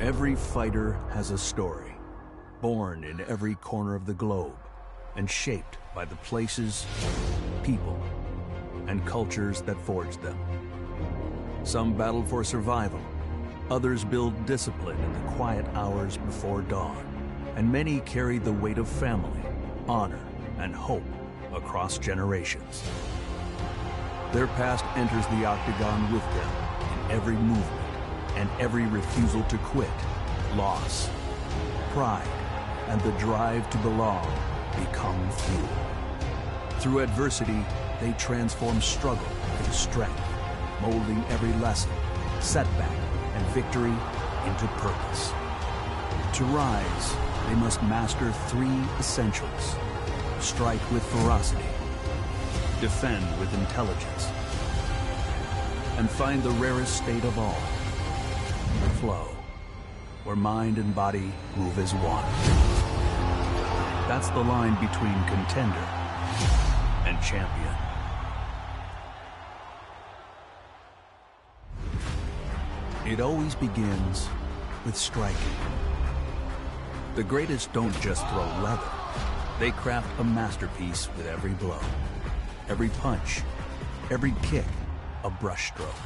Every fighter has a story, born in every corner of the globe and shaped by the places, people, and cultures that forged them. Some battle for survival, others build discipline in the quiet hours before dawn, and many carry the weight of family, honor, and hope across generations. Their past enters the octagon with them in every movement and every refusal to quit. Loss, pride, and the drive to belong become fuel. Through adversity, they transform struggle into strength, molding every lesson, setback, and victory into purpose. To rise, they must master 3 essentials: strike with ferocity, defend with intelligence, and find the rarest state of all, flow, where mind and body move as one. That's the line between contender and champion. It always begins with striking. The greatest don't just throw leather. They craft a masterpiece with every blow. Every punch, every kick, a brushstroke.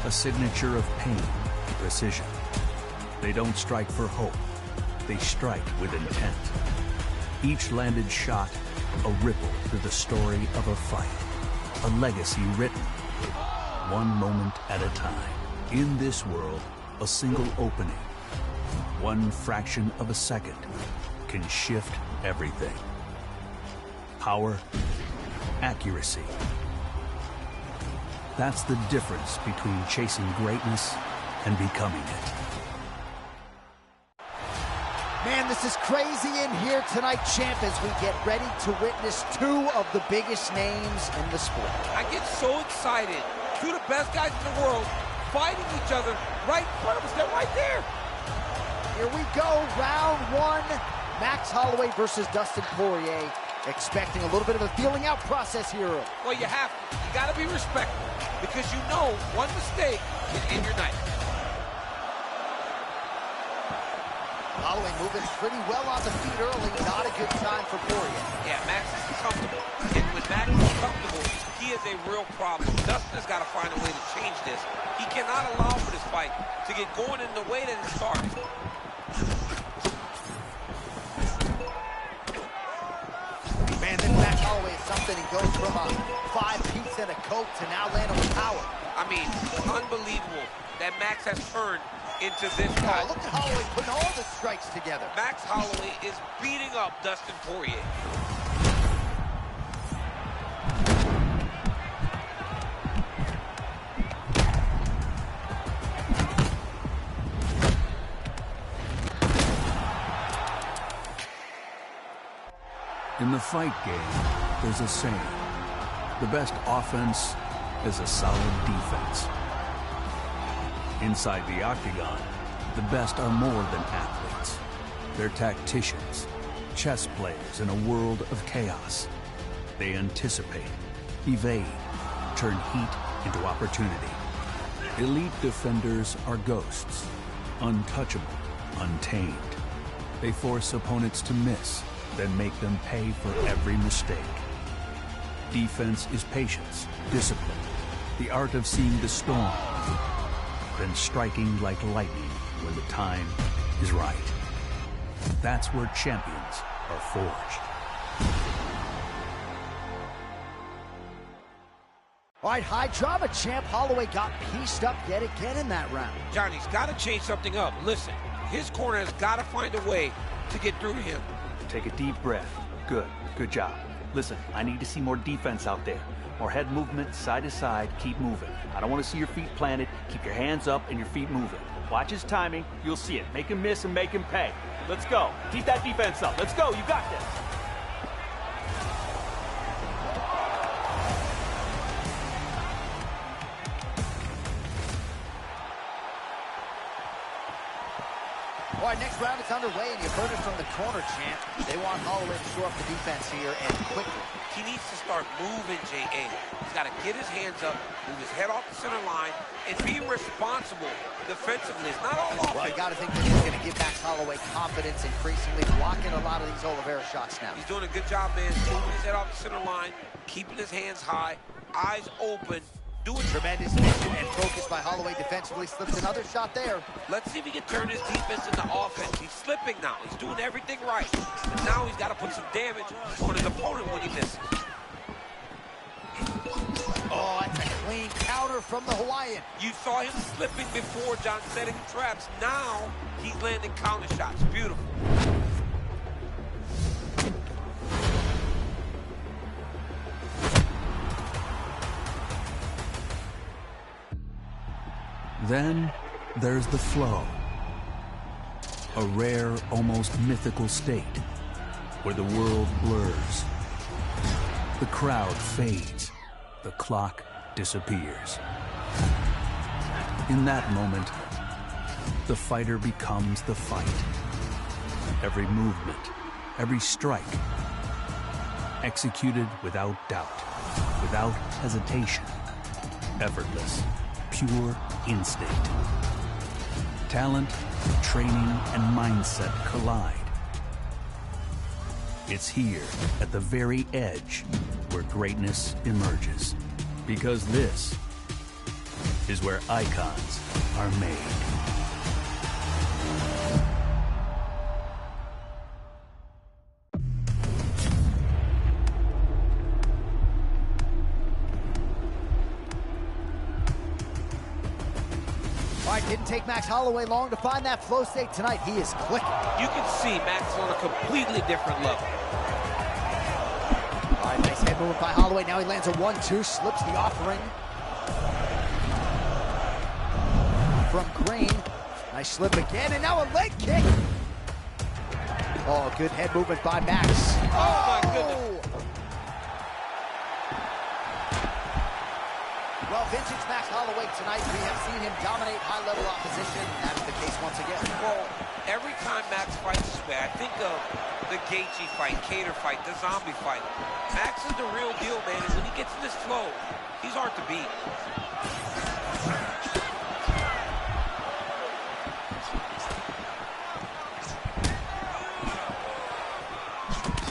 A signature of pain, precision. They don't strike for hope. They strike with intent. Each landed shot, a ripple through the story of a fight. A legacy written, one moment at a time. In this world, a single opening, one fraction of a second, can shift everything. Power, accuracy. That's the difference between chasing greatness and becoming it. Man, this is crazy in here tonight, champ, as we get ready to witness 2 of the biggest names in the sport. I get so excited. 2 of the best guys in the world fighting each other right in front of us. They're right there. Here we go, round 1. Max Holloway versus Dustin Poirier. Expecting a little bit of a feeling out process here. Well, you have to. You got to be respectful because you know one mistake can end your night. Holloway moving pretty well on the feet early. Not a good sign for Poirier. Yeah, Max is comfortable. And when Max is comfortable, he is a real problem. Dustin has got to find a way to change this. He cannot allow for this fight to get going in the way that it starts. Man, this Max Holloway is something. He goes from a 5-piece and a coat to now landing with power. I mean, unbelievable that Max has turned into this guy. Oh, look at Holloway putting all the strikes together. Max Holloway is beating up Dustin Poirier. In the fight game, there's a saying: the best offense is a solid defense. Inside the octagon, the best are more than athletes. They're tacticians, chess players in a world of chaos. They anticipate, evade, turn heat into opportunity. Elite defenders are ghosts, untouchable, untamed. They force opponents to miss, then make them pay for every mistake. Defense is patience, discipline, the art of seeing the storm, then striking like lightning when the time is right. That's where champions are forged. All right, high drama champ. Holloway got pieced up yet again in that round. Johnny's got to change something up. Listen, his corner has got to find a way to get through to him. Take a deep breath. Good job. Listen, I need to see more defense out there. More head movement, side to side, keep moving. I don't want to see your feet planted. Keep your hands up and your feet moving. Watch his timing, you'll see it. Make him miss and make him pay. Let's go. Keep that defense up. Let's go, you got this. All right, next round is underway, and you've heard it from the corner, champ. They want Halloway to shore up the defense here, and quickly. He needs to start moving, J.A. He's got to get his hands up, move his head off the center line, and be responsible defensively. It's not all offense. Well, you got to think that he's going to give Max Halloway confidence, increasingly blocking a lot of these Oliveira shots now. He's doing a good job, man, moving his head off the center line, keeping his hands high, eyes open. Doing tremendous vision and focus by Halloway defensively. Slips another shot there. Let's see if he can turn his defense into offense. He's slipping now. He's doing everything right. But now he's got to put some damage on his opponent when he misses. Oh, that's a clean counter from the Hawaiian. You saw him slipping before, John, setting traps. Now he's landing counter shots. Beautiful. Then there's the flow, a rare, almost mythical state where the world blurs, the crowd fades, the clock disappears. In that moment, the fighter becomes the fight. Every movement, every strike, executed without doubt, without hesitation, effortless, pure instinct. Talent, training, and mindset collide. It's here, at the very edge, where greatness emerges. Because this is where icons are made. All right, didn't take Max Halloway long to find that flow state tonight. He is clicking. You can see Max is on a completely different level. All right, nice head movement by Halloway. Now he lands a 1-2, slips the offering. From Green. Nice slip again, and now a leg kick. Oh, good head movement by Max. Oh my goodness. Well, vintage Max Halloway tonight. We have seen him dominate high-level opposition. That's the case once again. Well, every time Max fights this way, I think of the Gaethje fight, Cater fight, the Zombie fight. Max is the real deal, man, and when he gets in this flow, he's hard to beat.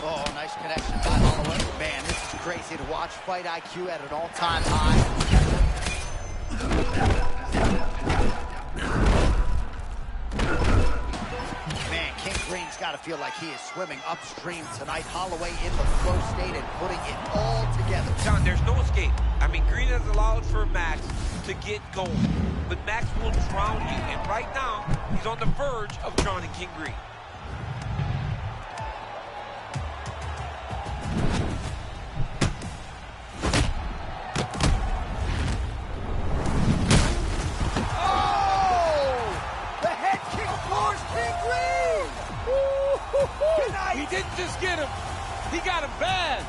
Oh, nice connection by Halloway. Man, this is crazy to watch. Fight IQ at an all-time high. Man, King Green's got to feel like he is swimming upstream tonight. Holloway in the flow state and putting it all together. John, there's no escape. I mean, Green has allowed for Max to get going, but Max will drown you, and right now, he's on the verge of drowning King Green. He didn't just get him, he got him bad.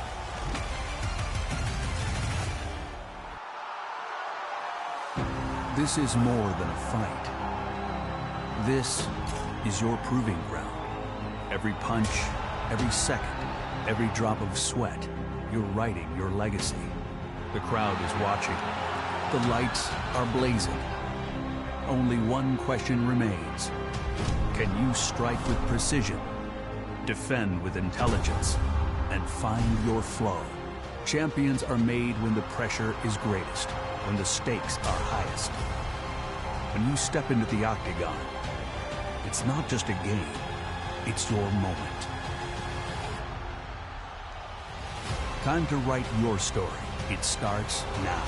This is more than a fight. This is your proving ground. Every punch, every second, every drop of sweat, you're writing your legacy. The crowd is watching. The lights are blazing. Only one question remains. Can you strike with precision, defend with intelligence, and find your flow? Champions are made when the pressure is greatest, when the stakes are highest. When you step into the octagon, it's not just a game, it's your moment. Time to write your story. It starts now.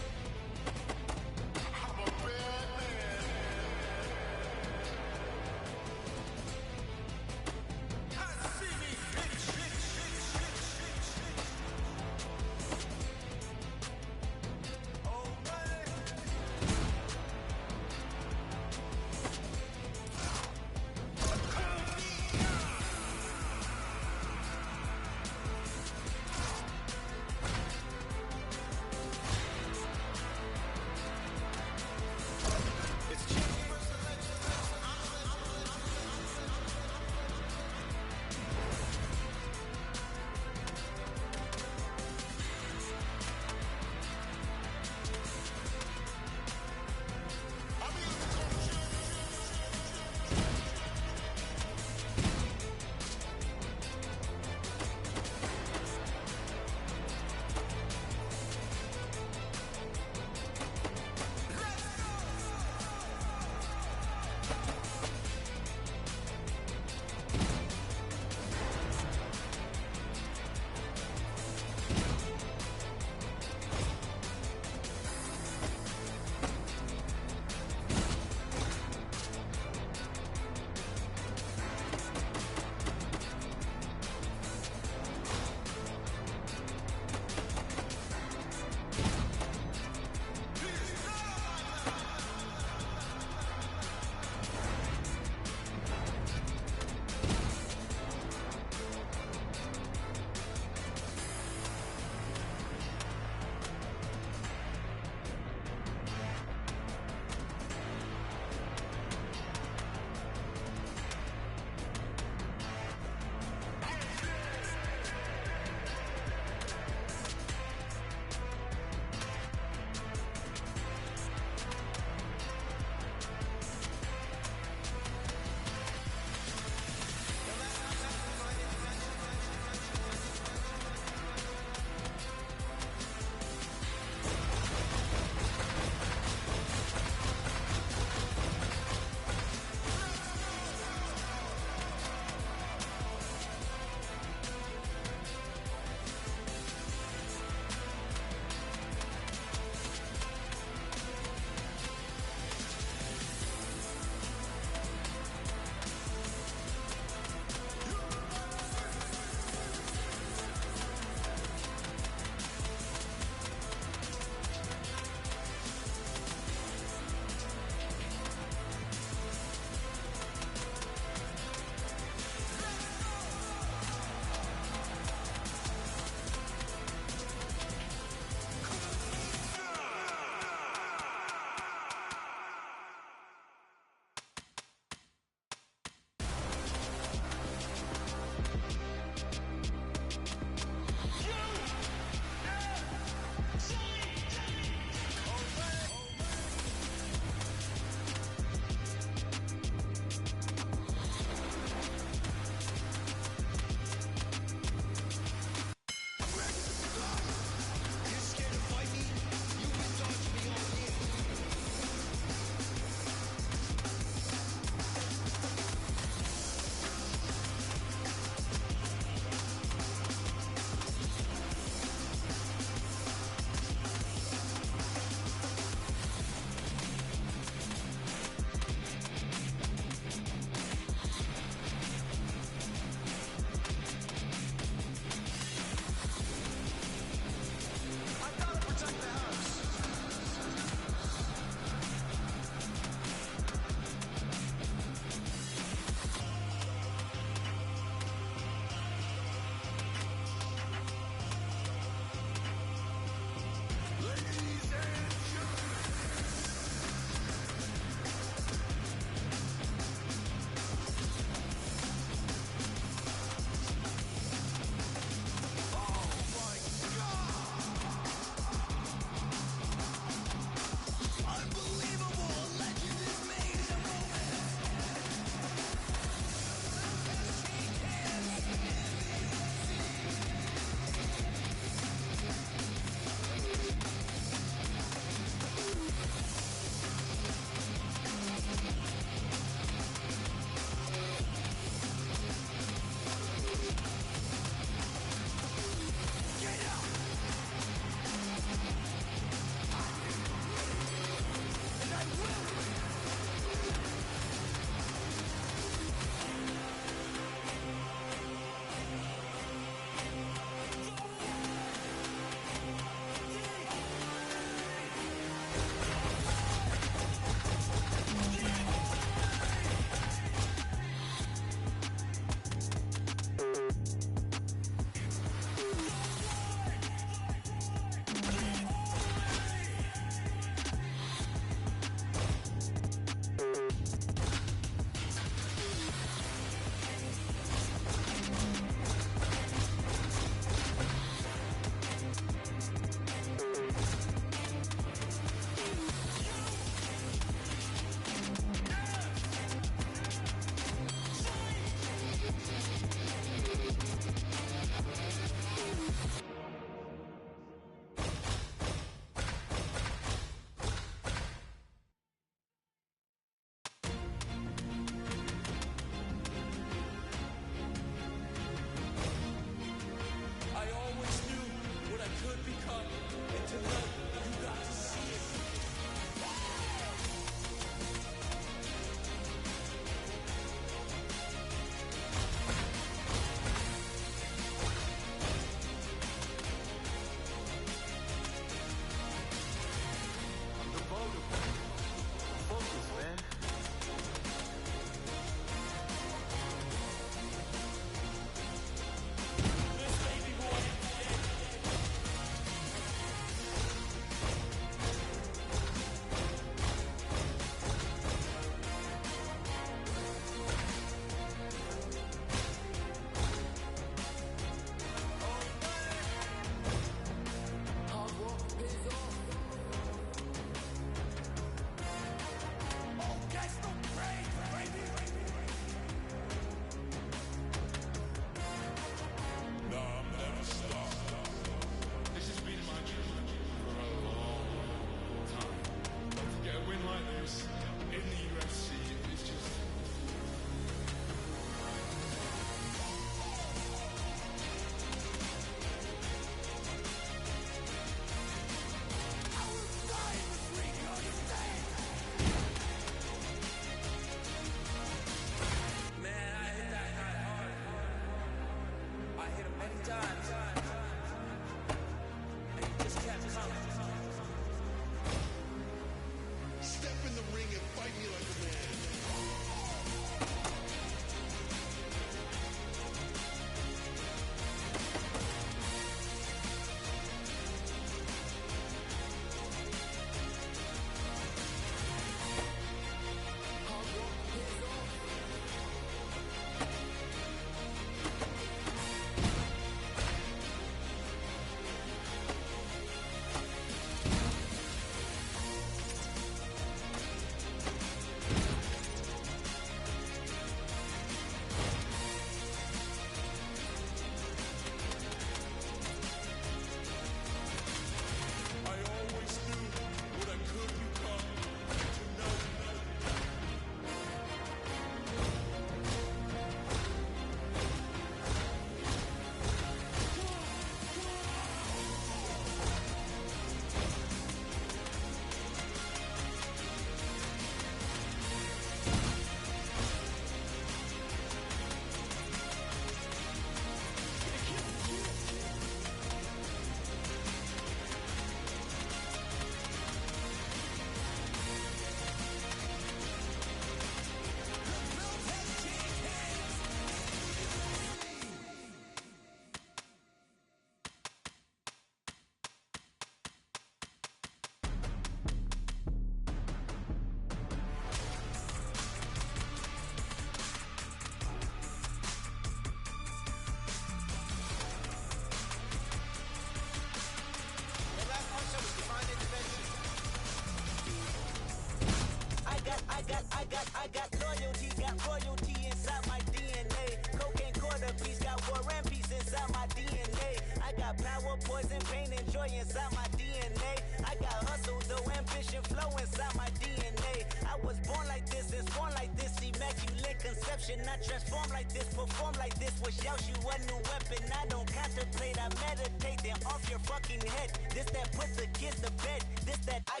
got loyalty, got royalty inside my DNA. Cocaine quarter piece, got war and peace inside my DNA. I got power, poison, pain, and joy inside my DNA. I got hustle, though, ambition, flow inside my DNA. I was born like this and born like this, immaculate conception. I transform like this, perform like this, which yells you a new weapon. I don't contemplate, I meditate, then off your fucking head. This that put the kids to bed. This that I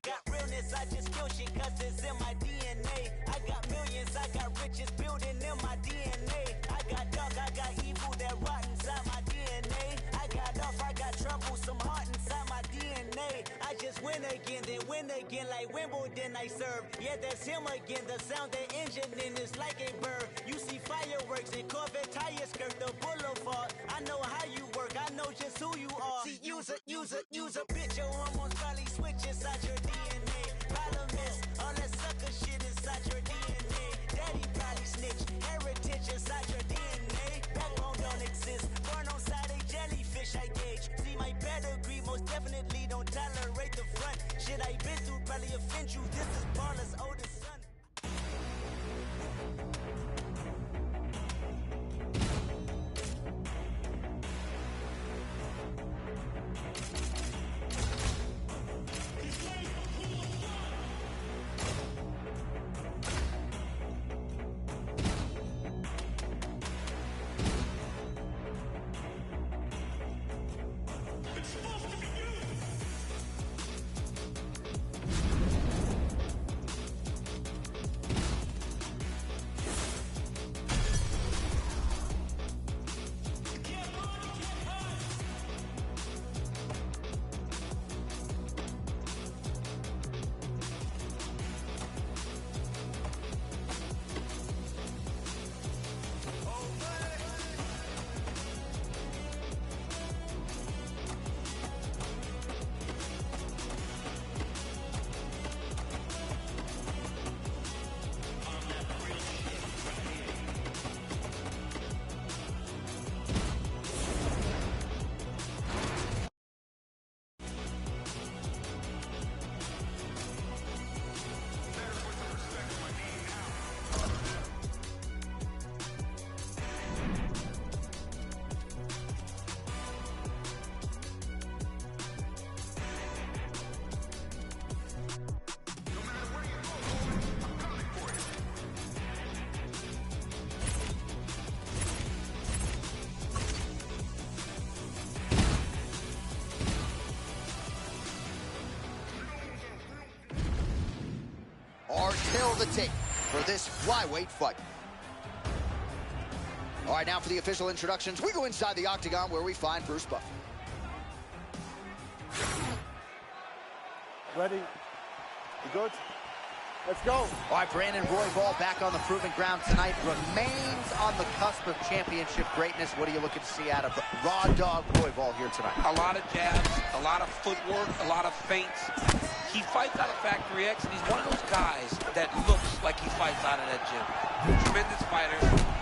got realness. I just kill shit cause it's in my DNA. I got millions, I got riches building in my DNA. I got dark, I got evil that rot inside my DNA. I got off, I got trouble, some heart inside my DNA. I just win again, then win again like Wimbledon I serve. Yeah, that's him again, the sound that engine in is like a bird. You see fireworks and Corvette tires skirt the boulevard. I know how you work, I know just who you are. See, use a bitch, your hormones probably switch inside your DNA. Problem is, all that sucker shit inside your DNA. Daddy probably snitch, heritage inside your DNA. Backbone don't exist, born on side a jellyfish I gauge. See my pedigree, most definitely don't tolerate the front. Shit I been through probably offend you, this is Paula's oldest son. Kill the tape for this flyweight fight. All right, now for the official introductions, we go inside the octagon where we find Bruce Buffer. Ready? You good? Let's go. All right, Brandon Royval back on the proving ground tonight, remains on the cusp of championship greatness. What are you looking to see out of Raw Dog Royval here tonight? A lot of jabs, a lot of footwork, a lot of feints. He fights out of Factory X, and he's one of those guys that looks like he fights out of that gym. Tremendous fighter.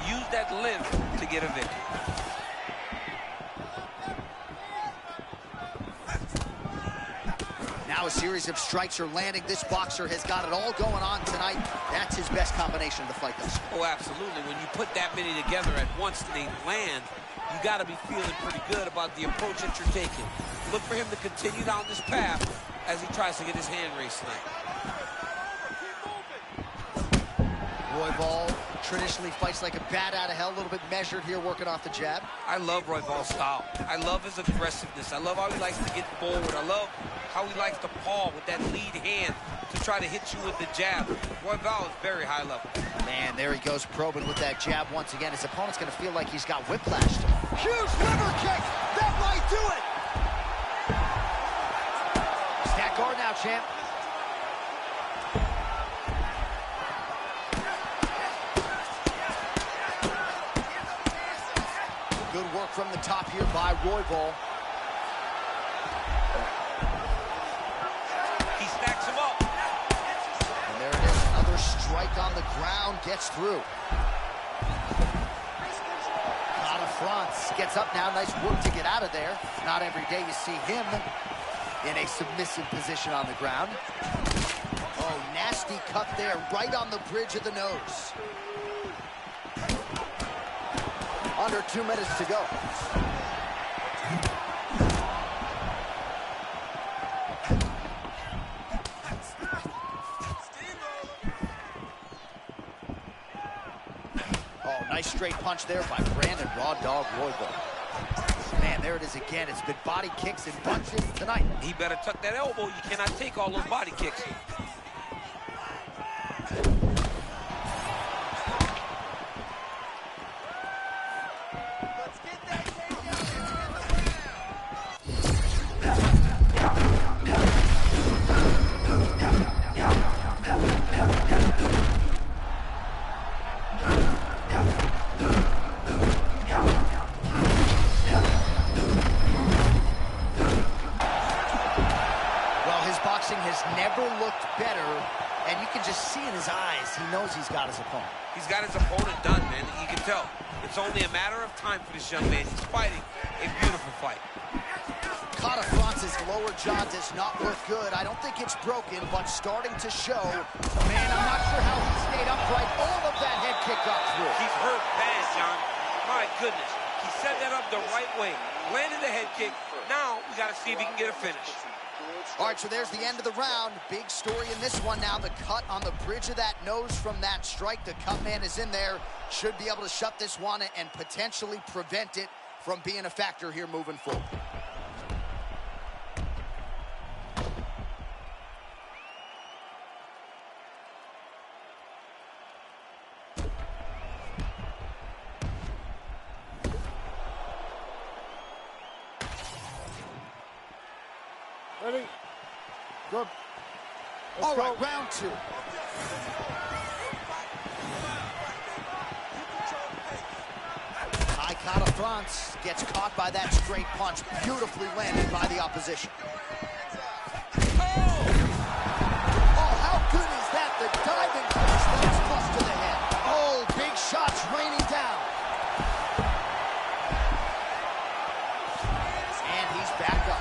Use that length to get a victory. Now a series of strikes are landing. This boxer has got it all going on tonight. That's his best combination of the fight thus far. Oh, absolutely. When you put that many together at once and they land, you got to be feeling pretty good about the approach that you're taking. Look for him to continue down this path as he tries to get his hand raised tonight. Royval traditionally fights like a bat out of hell, a little bit measured here, working off the jab. I love Royval's style. I love his aggressiveness. I love how he likes to get forward. I love how he likes to paw with that lead hand to try to hit you with the jab. Royval is very high level. Man, there he goes probing with that jab once again. His opponent's going to feel like he's got whiplash. Huge liver kick! That might do it! Stack guard now, champ. Good work from the top here by Royval. He stacks him up. And there it is, another strike on the ground, gets through. Out of France, gets up now, nice work to get out of there. Not every day you see him in a submissive position on the ground. Oh, nasty nasty cut there, right on the bridge of the nose. Under 2 minutes to go. Oh, nice straight punch there by Brandon Raw Dog Royval. Man, there it is again. It's been body kicks and punches tonight. He better tuck that elbow. You cannot take all those body kicks. Never looked better, and you can just see in his eyes, he knows he's got his opponent. He's got his opponent done, man. You can tell. It's only a matter of time for this young man. He's fighting a beautiful fight. Conor France's lower jaw does not look good. I don't think it's broken, but starting to show. Man, I'm not sure how he stayed upright. All of that head kick got through. He's hurt bad, John. My goodness. He set that up the right way. Landed the head kick. Now, we got to see if he can get a finish. All right, so there's the end of the round. Big story in this one now. The cut on the bridge of that nose from that strike. The cut man is in there. Should be able to shut this one and potentially prevent it from being a factor here moving forward. Ready? Good. All right, round 2. Conor France gets caught by that straight punch, beautifully landed by the opposition. Oh, how good is that? The diving punch that's close to the head. Oh, big shots raining down. And he's back up.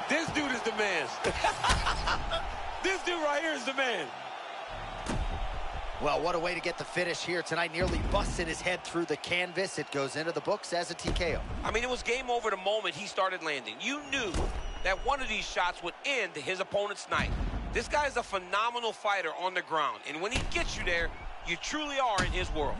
This dude is the man. This dude right here is the man. Well, what a way to get the finish here tonight. Nearly busted his head through the canvas. It goes into the books as a TKO. I mean, it was game over the moment he started landing. You knew that one of these shots would end his opponent's night. This guy is a phenomenal fighter on the ground. And when he gets you there, you truly are in his world.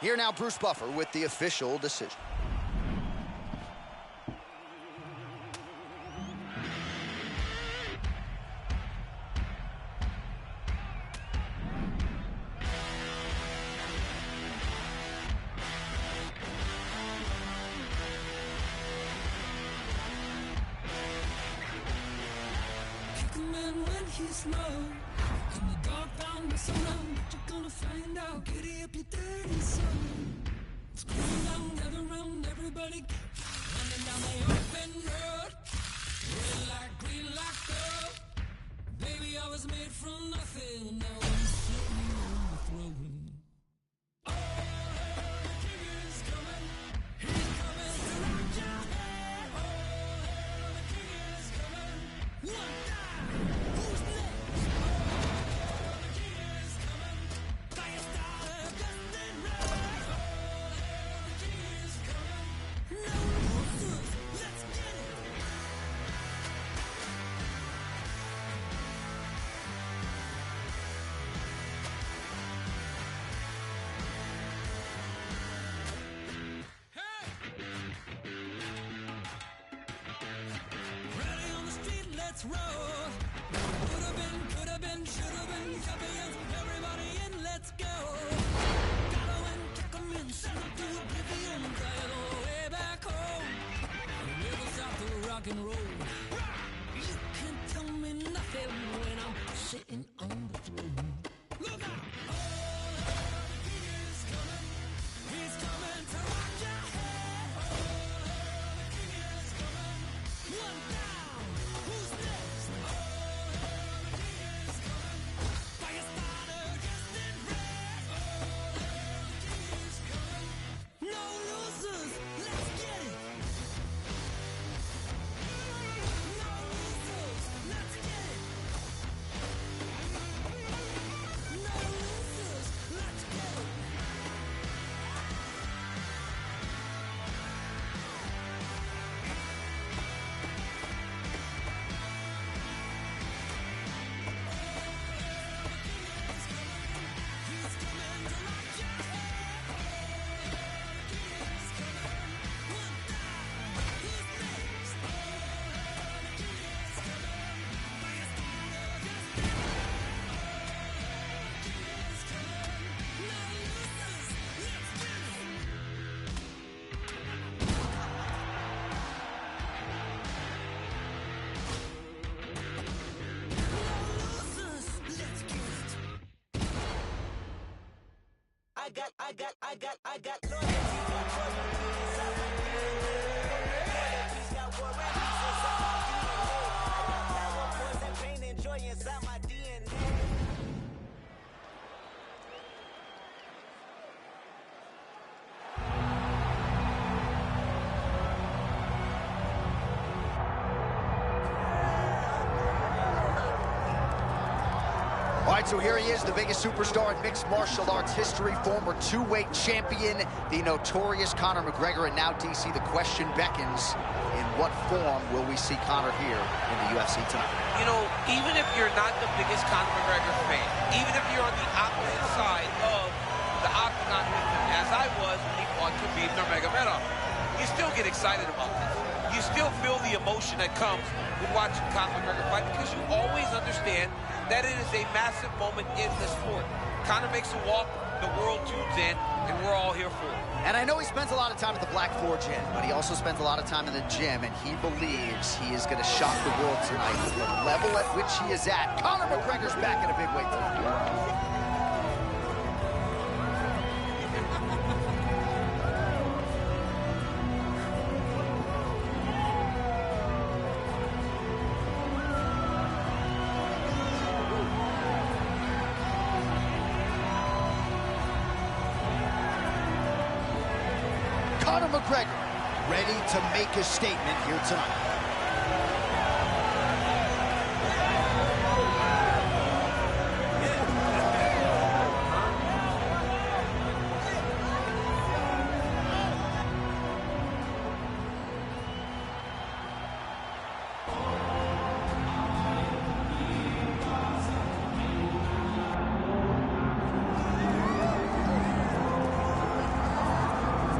Here now, Bruce Buffer with the official decision. Kick a man when he's low. In the dark, found us alone. But you're gonna find out. Giddy up your dirty soul. It's going down, gather round, everybody. Running down the open road. Green like gold. Baby, I was made from nothing. Now I'm sitting on the throne. Oh, the king is coming. He's coming to rock your head. Oh, the king is coming. One time. Who's next? Oh, the king is coming. Fire starter, Dustin Rhodes. Oh, the king is coming. No losers. Let's get it. Ready on the street, let's roll. Could have been, should have been champions. Everybody in, let's go. Gotta win, kick 'em in, send 'em to the rock and roll. You can't tell me nothing when I'm sitting on the throne. Look out! Oh, the king is coming. He's coming to rock your head. Oh, the king is coming. One down. Who's next? Oh, the king is coming. Fire starter dressed in red. Oh, the king is coming. No losers. Let's get it. No losers. Let's get it. No losers. Let's get it. He's coming to rock your head. He's coming. One down. Who's next? The king is coming. Fire starter just in red. The king is coming. No losers. Let's get it. No losers. Let's get it. I got loyalty, got royalty inside my DNA. He's got war and peace inside my DNA. I got power, poison, pain, and joy inside my DNA. All right, so here he is, the biggest superstar in mixed martial arts history, former two-weight champion, the notorious Conor McGregor. And now, DC, the question beckons, in what form will we see Conor here in the UFC tonight? You know, even if you're not the biggest Conor McGregor fan, even if you're on the opposite side of the octagon with him, as I was when he fought Khabib Nurmagomedov, you still get excited about this. You still feel the emotion that comes with watching Conor McGregor fight, because you always understand that it is a massive moment in the sport. Conor makes a walk, the world tunes in, and we're all here for it. And I know he spends a lot of time at the Black Forge Inn, but he also spends a lot of time in the gym, and he believes he is going to shock the world tonight with the level at which he is at. Conor McGregor's back in a big way tonight. Conor McGregor ready to make a statement here tonight.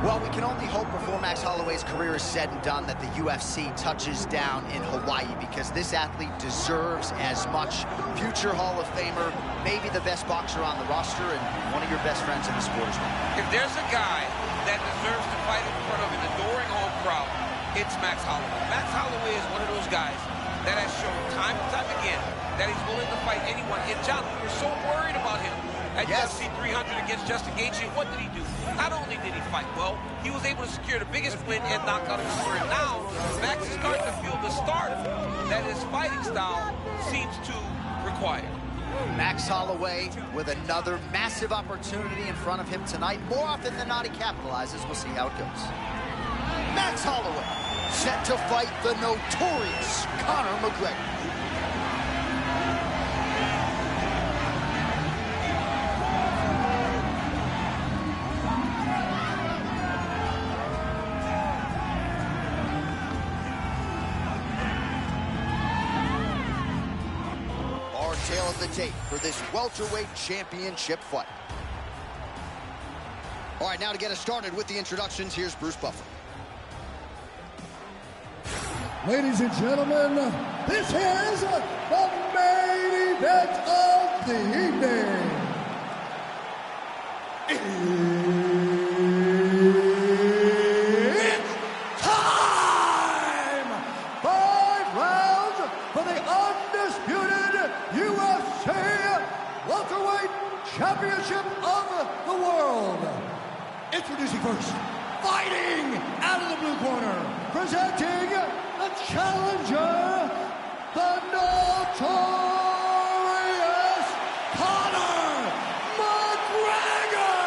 Well, we can only hope before Max Holloway's career is said and done that the UFC touches down in Hawaii, because this athlete deserves as much. Future Hall of Famer, maybe the best boxer on the roster, and one of your best friends in the sport as well. If there's a guy that deserves to fight in front of an adoring home crowd, it's Max Holloway. Max Holloway is one of those guys that has shown time and time again that he's willing to fight anyone. And John, we were so worried about him at UFC 300 against Justin Gaethje. What did he do? Not only did he fight well, he was able to secure the biggest win and knock out his career. Now, Max is starting to feel the start that his fighting style seems to require. Max Holloway with another massive opportunity in front of him tonight. More often than not, he capitalizes. We'll see how it goes. Max Holloway set to fight the notorious Conor McGregor. Tail of the tape for this welterweight championship fight. All right, now to get us started with the introductions, here's Bruce Buffer. Ladies and gentlemen, this is the main event of the evening. It's time for presenting the challenger, the notorious Conor McGregor!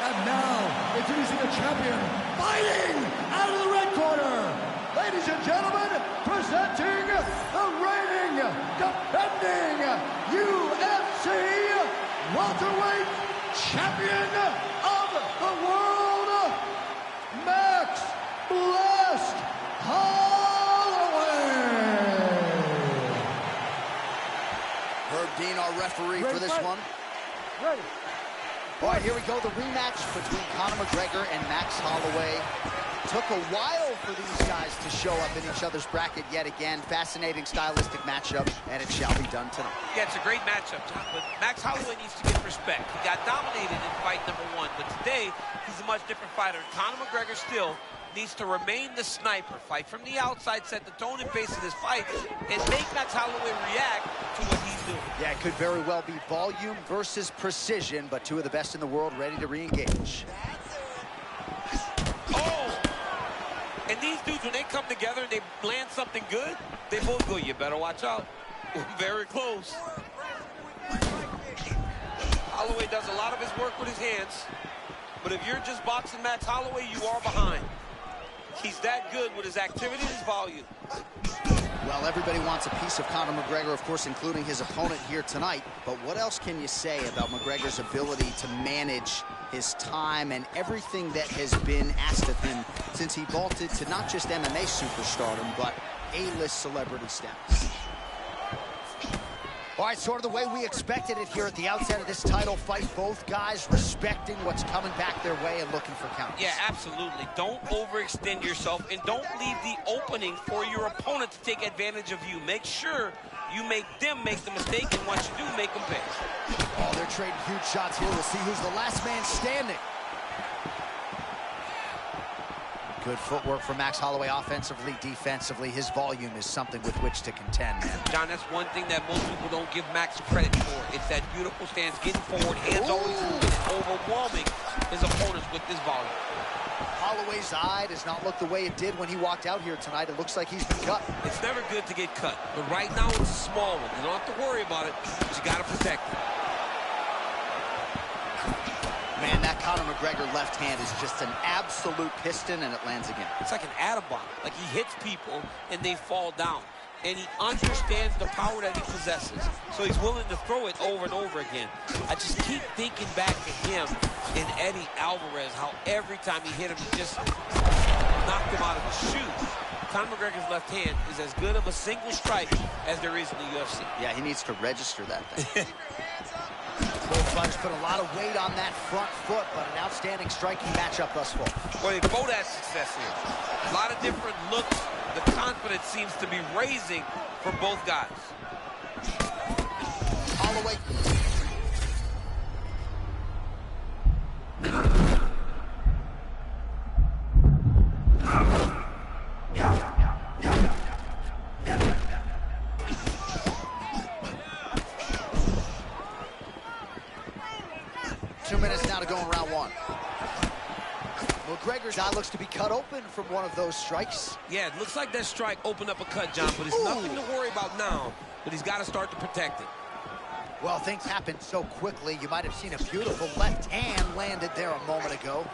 And now, introducing the champion, fighting out of the red corner, ladies and gentlemen, presenting the reigning, defending UFC welterweight champion of the world, Max Blessed Halloway. Herb Dean, our referee for this one. Ready. All right, here we go. The rematch between Conor McGregor and Max Holloway. Took a while for these guys to show up in each other's bracket yet again. Fascinating stylistic matchup, and it shall be done tonight. Yeah, it's a great matchup, John, but Max Holloway needs to get respect. He got dominated in fight number 1, but today he's a much different fighter. Conor McGregor still needs to remain the sniper. Fight from the outside, set the tone and pace of this fight, and make Max Holloway react to what he's doing. Yeah, it could very well be volume versus precision, but two of the best in the world ready to re-engage. And these dudes, when they come together and they land something good, they both go, you better watch out. Very close. Holloway does a lot of his work with his hands, but if you're just boxing Max Holloway, you are behind. He's that good with his activity and his volume. Well, everybody wants a piece of Conor McGregor, of course, including his opponent here tonight. But what else can you say about McGregor's ability to manage his time and everything that has been asked of him since he vaulted to not just MMA superstardom, but A-list celebrity status? All right, sort of the way we expected it here at the outset of this title fight. Both guys respecting what's coming back their way and looking for counters. Yeah, absolutely. Don't overextend yourself, and don't leave the opening for your opponent to take advantage of you. Make sure you make them make the mistake, and once you do, make them pay. Oh, they're trading huge shots here. We'll see who's the last man standing. Good footwork from Max Holloway offensively, defensively. His volume is something with which to contend, man. John, that's one thing that most people don't give Max credit for. It's that beautiful stance, getting forward, hands always moving, overwhelming his opponents with this volume. Holloway's eye does not look the way it did when he walked out here tonight. It looks like he's been cut. It's never good to get cut, but right now it's a small one. You don't have to worry about it, but you got to protect it. Man, that Conor McGregor left hand is just an absolute piston, and it lands again. It's like an atom bomb. Like, he hits people, and they fall down. And he understands the power that he possesses. So he's willing to throw it over and over again. I just keep thinking back to him and Eddie Alvarez, how every time he hit him, he just knocked him out of his shoes. Conor McGregor's left hand is as good of a single strike as there is in the UFC. Yeah, he needs to register that thing. Both fighters put a lot of weight on that front foot, but an outstanding striking matchup thus far. Well, they both had success here. A lot of different looks. The confidence seems to be raising for both guys. Holloway. Now to go in round 1. McGregor's eye looks to be cut open from one of those strikes. Yeah, it looks like that strike opened up a cut, John, but it's nothing to worry about now, but he's got to start to protect it. Well, things happen so quickly. You might have seen a beautiful left hand landed there a moment ago.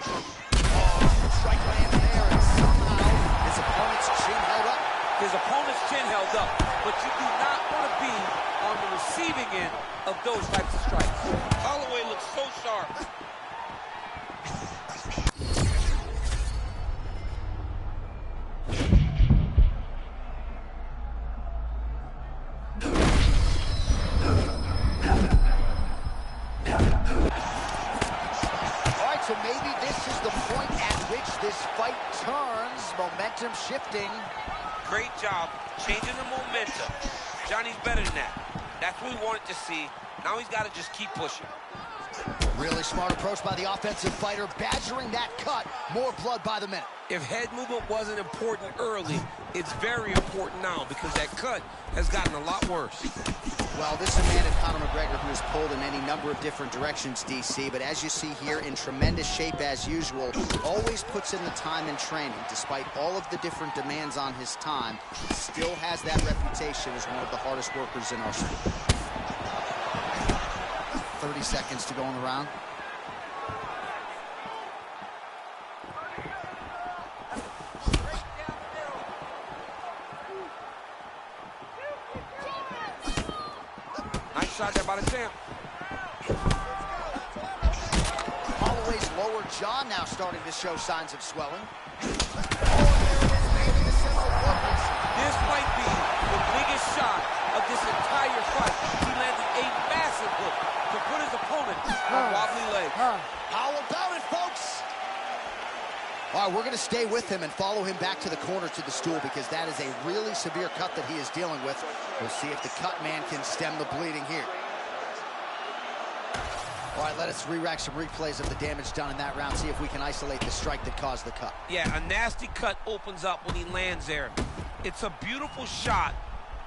Oh, strike lands there, and somehow his opponent's chin held up. His opponent's chin held up, but you do not want to be on the receiving end of those types of strikes. Holloway looks so sharp. All right, so maybe this is the point at which this fight turns. Momentum shifting. Great job changing the momentum. Johnny's better than that. That's what we wanted to see. Now he's got to just keep pushing. Really smart approach by the offensive fighter, badgering that cut. More blood by the minute. If head movement wasn't important early, it's very important now because that cut has gotten a lot worse. Well, this is a man in Conor McGregor who is pulled in any number of different directions, DC, but as you see here, in tremendous shape as usual, always puts in the time in training. Despite all of the different demands on his time, he still has that reputation as one of the hardest workers in our sport. 30 seconds to go in the round. Nice shot there by the champ. Holloway's lower jaw now starting to show signs of swelling. This might be the biggest shot of this entire fight. He landed a massive hook to put his opponent on wobbly legs. How about it, folks? All right, we're going to stay with him and follow him back to the corner to the stool because that is a really severe cut that he is dealing with. We'll see if the cut man can stem the bleeding here. All right, let us re-rack some replays of the damage done in that round, see if we can isolate the strike that caused the cut. Yeah, a nasty cut opens up when he lands there. It's a beautiful shot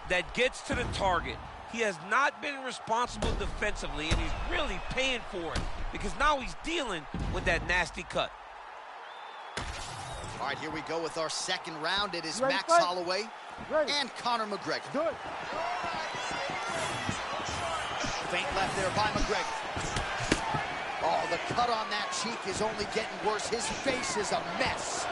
that gets to the target. He has not been responsible defensively, and he's really paying for it because now he's dealing with that nasty cut. All right, here we go with our second round. It is Max Holloway and Conor McGregor. Good. Feint left there by McGregor. Oh, the cut on that cheek is only getting worse. His face is a mess.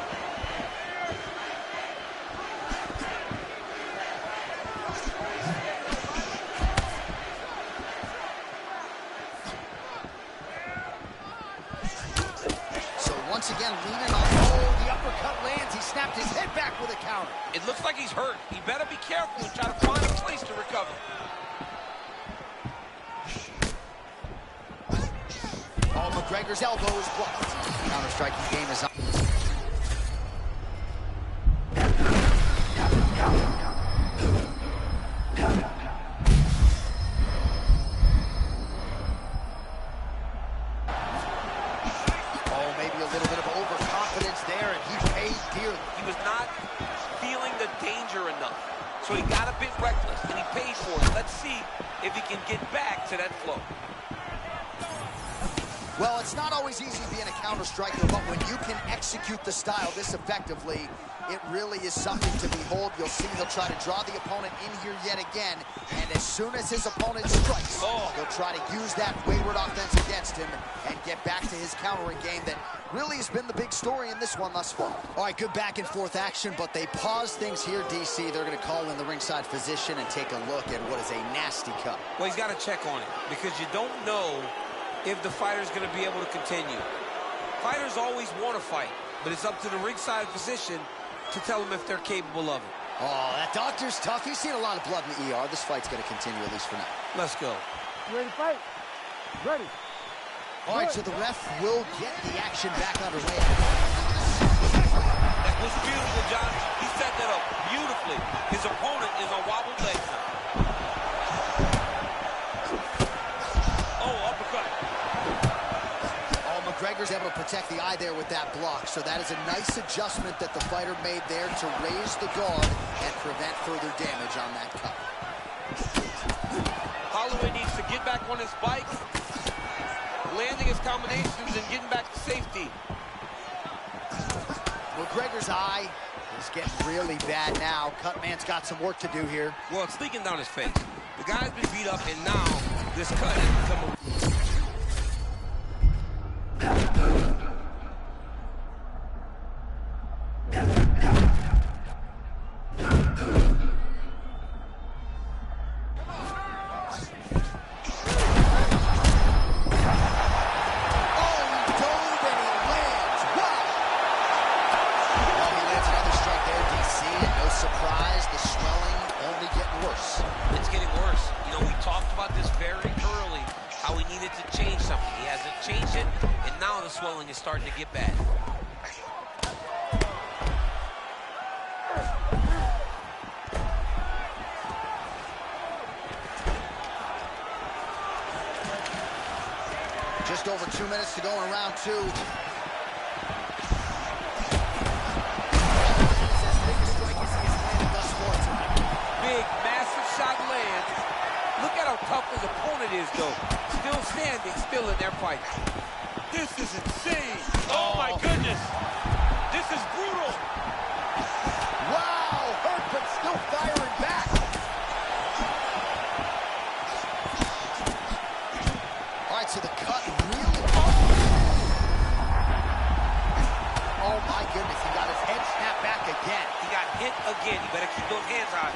Once again, leaning on, the uppercut lands. He snapped his head back with a counter. It looks like he's hurt. He better be careful and try to find a place to recover. Oh, McGregor's elbow is blocked. Counter-striking game is on. So he got a bit reckless, and he paid for it. Let's see if he can get back to that flow. Well, it's not always easy being a counter-striker, but when you can execute the style this effectively, it really is something to behold. You'll see he'll try to draw the opponent in here yet again, and as soon as his opponent strikes, he'll try to use that wayward offense against him and get back to his countering game that really has been the big story in this one thus far. All right, good back and forth action, but they pause things here, DC. They're going to call in the ringside physician and take a look at what is a nasty cut. Well, he's got to check on it because you don't know if the fighter's going to be able to continue. Fighters always want to fight, but it's up to the ringside physician to tell them if they're capable of it. Oh, that doctor's tough. He's seen a lot of blood in the ER. This fight's going to continue, at least for now. Let's go. You ready to fight? Ready. All right, so the ref will get the action back underway. That was beautiful, John. He set that up beautifully. His opponent is on wobbled legs now. Oh, uppercut. Oh, McGregor's able to protect the eye there with that block. So that is a nice adjustment that the fighter made there to raise the guard and prevent further damage on that cut. Holloway needs to get back on his bike, landing his combinations and getting back to safety. McGregor's eye is getting really bad now. Cutman's got some work to do here. Well, it's leaking down his face. The guy's been beat up, and now this cut has become a... swelling is starting to get bad. Just over 2 minutes to go in round two. Big, massive shot lands. Look at how tough his opponent is, though. Still standing, still in their fight. This is insane. Oh, my goodness. This is brutal. Wow, hurt but still firing back. All right, so the cut really... Oh, my goodness, he got his head snapped back again. He got hit again. You better keep those hands high.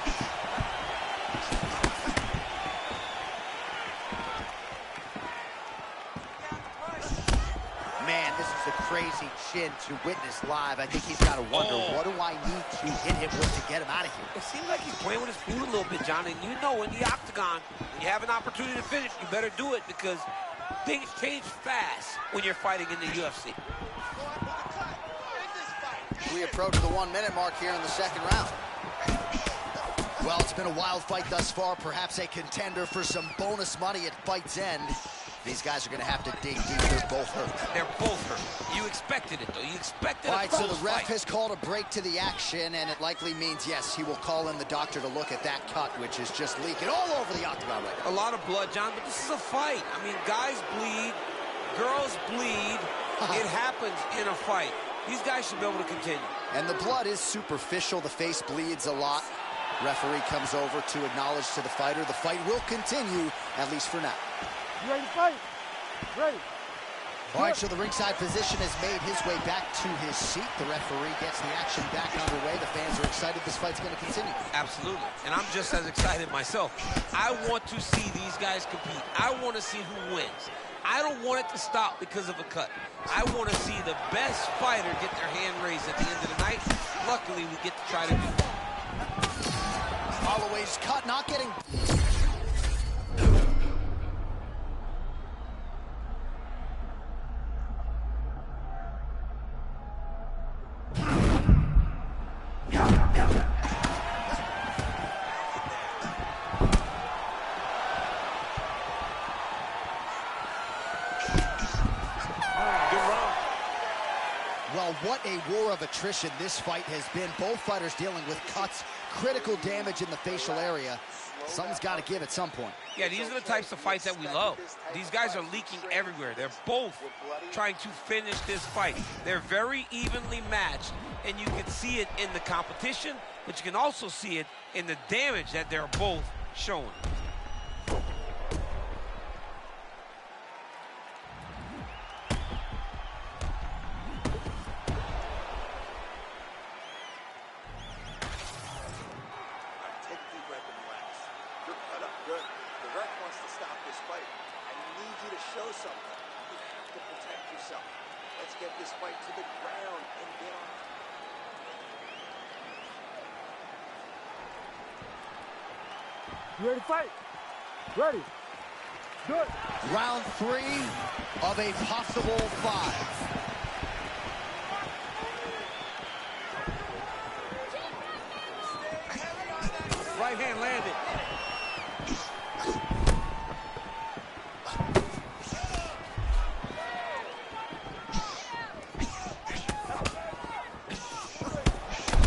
Man, this is a crazy chin to witness live. I think he's got to wonder, what do I need to hit him with to get him out of here? It seems like he's playing with his food a little bit, John. And you know, in the octagon, when you have an opportunity to finish, you better do it because things change fast when you're fighting in the UFC. We approach the 1 minute mark here in the second round. Well, it's been a wild fight thus far, perhaps a contender for some bonus money at fight's end. These guys are going to have to dig deep. They're both hurt. They're both hurt. You expected it, though. You expected it. All right, so the ref has called a break to the action, and it likely means, yes, he will call in the doctor to look at that cut, which is just leaking all over the octagon right now. A lot of blood, John, but this is a fight. I mean, guys bleed, girls bleed. It happens in a fight. These guys should be able to continue. And the blood is superficial. The face bleeds a lot. Referee comes over to acknowledge to the fighter. The fight will continue, at least for now. You ready to fight? Ready. All right, so the ringside physician has made his way back to his seat. The referee gets the action back underway. The fans are excited this fight's going to continue. Absolutely, and I'm just as excited myself. I want to see these guys compete. I want to see who wins. I don't want it to stop because of a cut. I want to see the best fighter get their hand raised at the end of the night. Luckily, we get to try to do that. Holloway's cut, not getting... Well, what a war of attrition this fight has been. Both fighters dealing with cuts, critical damage in the facial area. Something's got to give at some point. Yeah, these are the types of fights that we love. These guys are leaking everywhere. They're both trying to finish this fight. They're very evenly matched, and you can see it in the competition, but you can also see it in the damage that they're both showing. You ready to fight? Ready. Good. Round 3 of a possible 5. Right hand landed.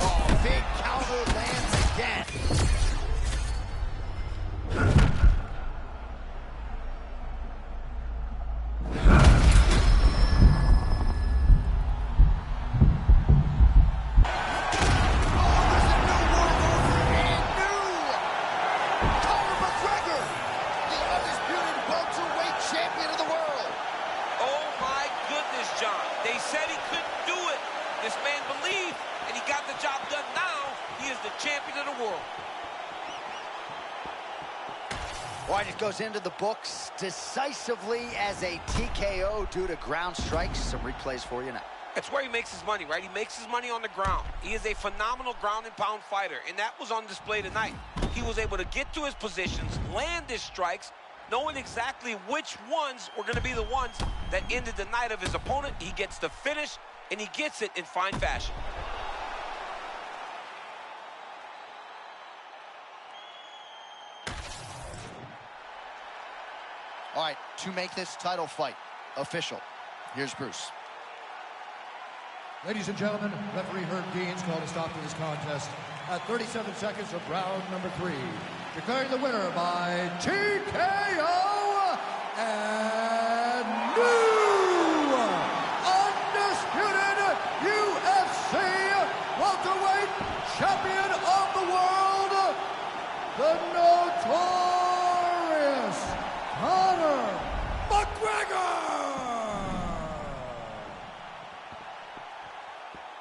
Oh, big counter lands again. They said he couldn't do it. This man believed, and he got the job done. Now, he is the champion of the world. All right, it goes into the books decisively as a TKO due to ground strikes. Some replays for you now. That's where he makes his money, right? He makes his money on the ground. He is a phenomenal ground and pound fighter, and that was on display tonight. He was able to get to his positions, land his strikes, knowing exactly which ones were going to be the ones that ended the night of his opponent. He gets the finish, and he gets it in fine fashion. All right, to make this title fight official, here's Bruce. Ladies and gentlemen, referee Herb Dean's called a stop to this contest at 37 seconds of round number 3. declaring the winner by TKO and new undisputed UFC welterweight champion of the world, the notorious Conor McGregor!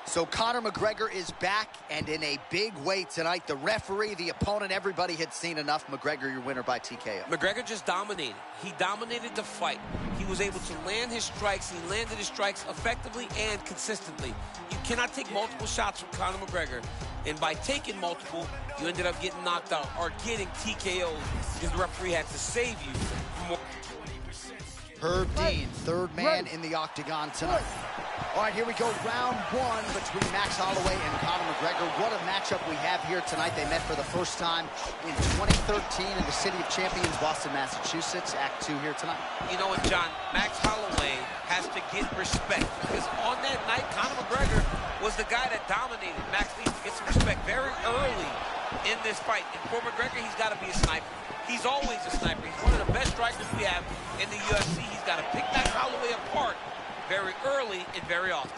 So Conor McGregor is back, and in a big way tonight. The referee, the opponent, everybody had seen enough. McGregor, your winner by TKO. McGregor just dominated. He dominated the fight. He was able to land his strikes. He landed his strikes effectively and consistently. You cannot take multiple shots from Conor McGregor, and by taking multiple, you ended up getting knocked out or getting TKO'd because the referee had to save you from more. Herb Dean, third man in the octagon tonight. All right, here we go, round one between Max Holloway and Conor McGregor. What a matchup we have here tonight. They met for the first time in 2013 in the City of Champions, Boston, Massachusetts. Act 2 here tonight. You know what, John? Max Holloway has to get respect because on that night, Conor McGregor was the guy that dominated. Max needs to get some respect very early in this fight. And for McGregor, he's got to be a sniper. He's always a sniper. He's one of the best strikers we have in the UFC. He's got to pick Max Holloway apart very early and very often.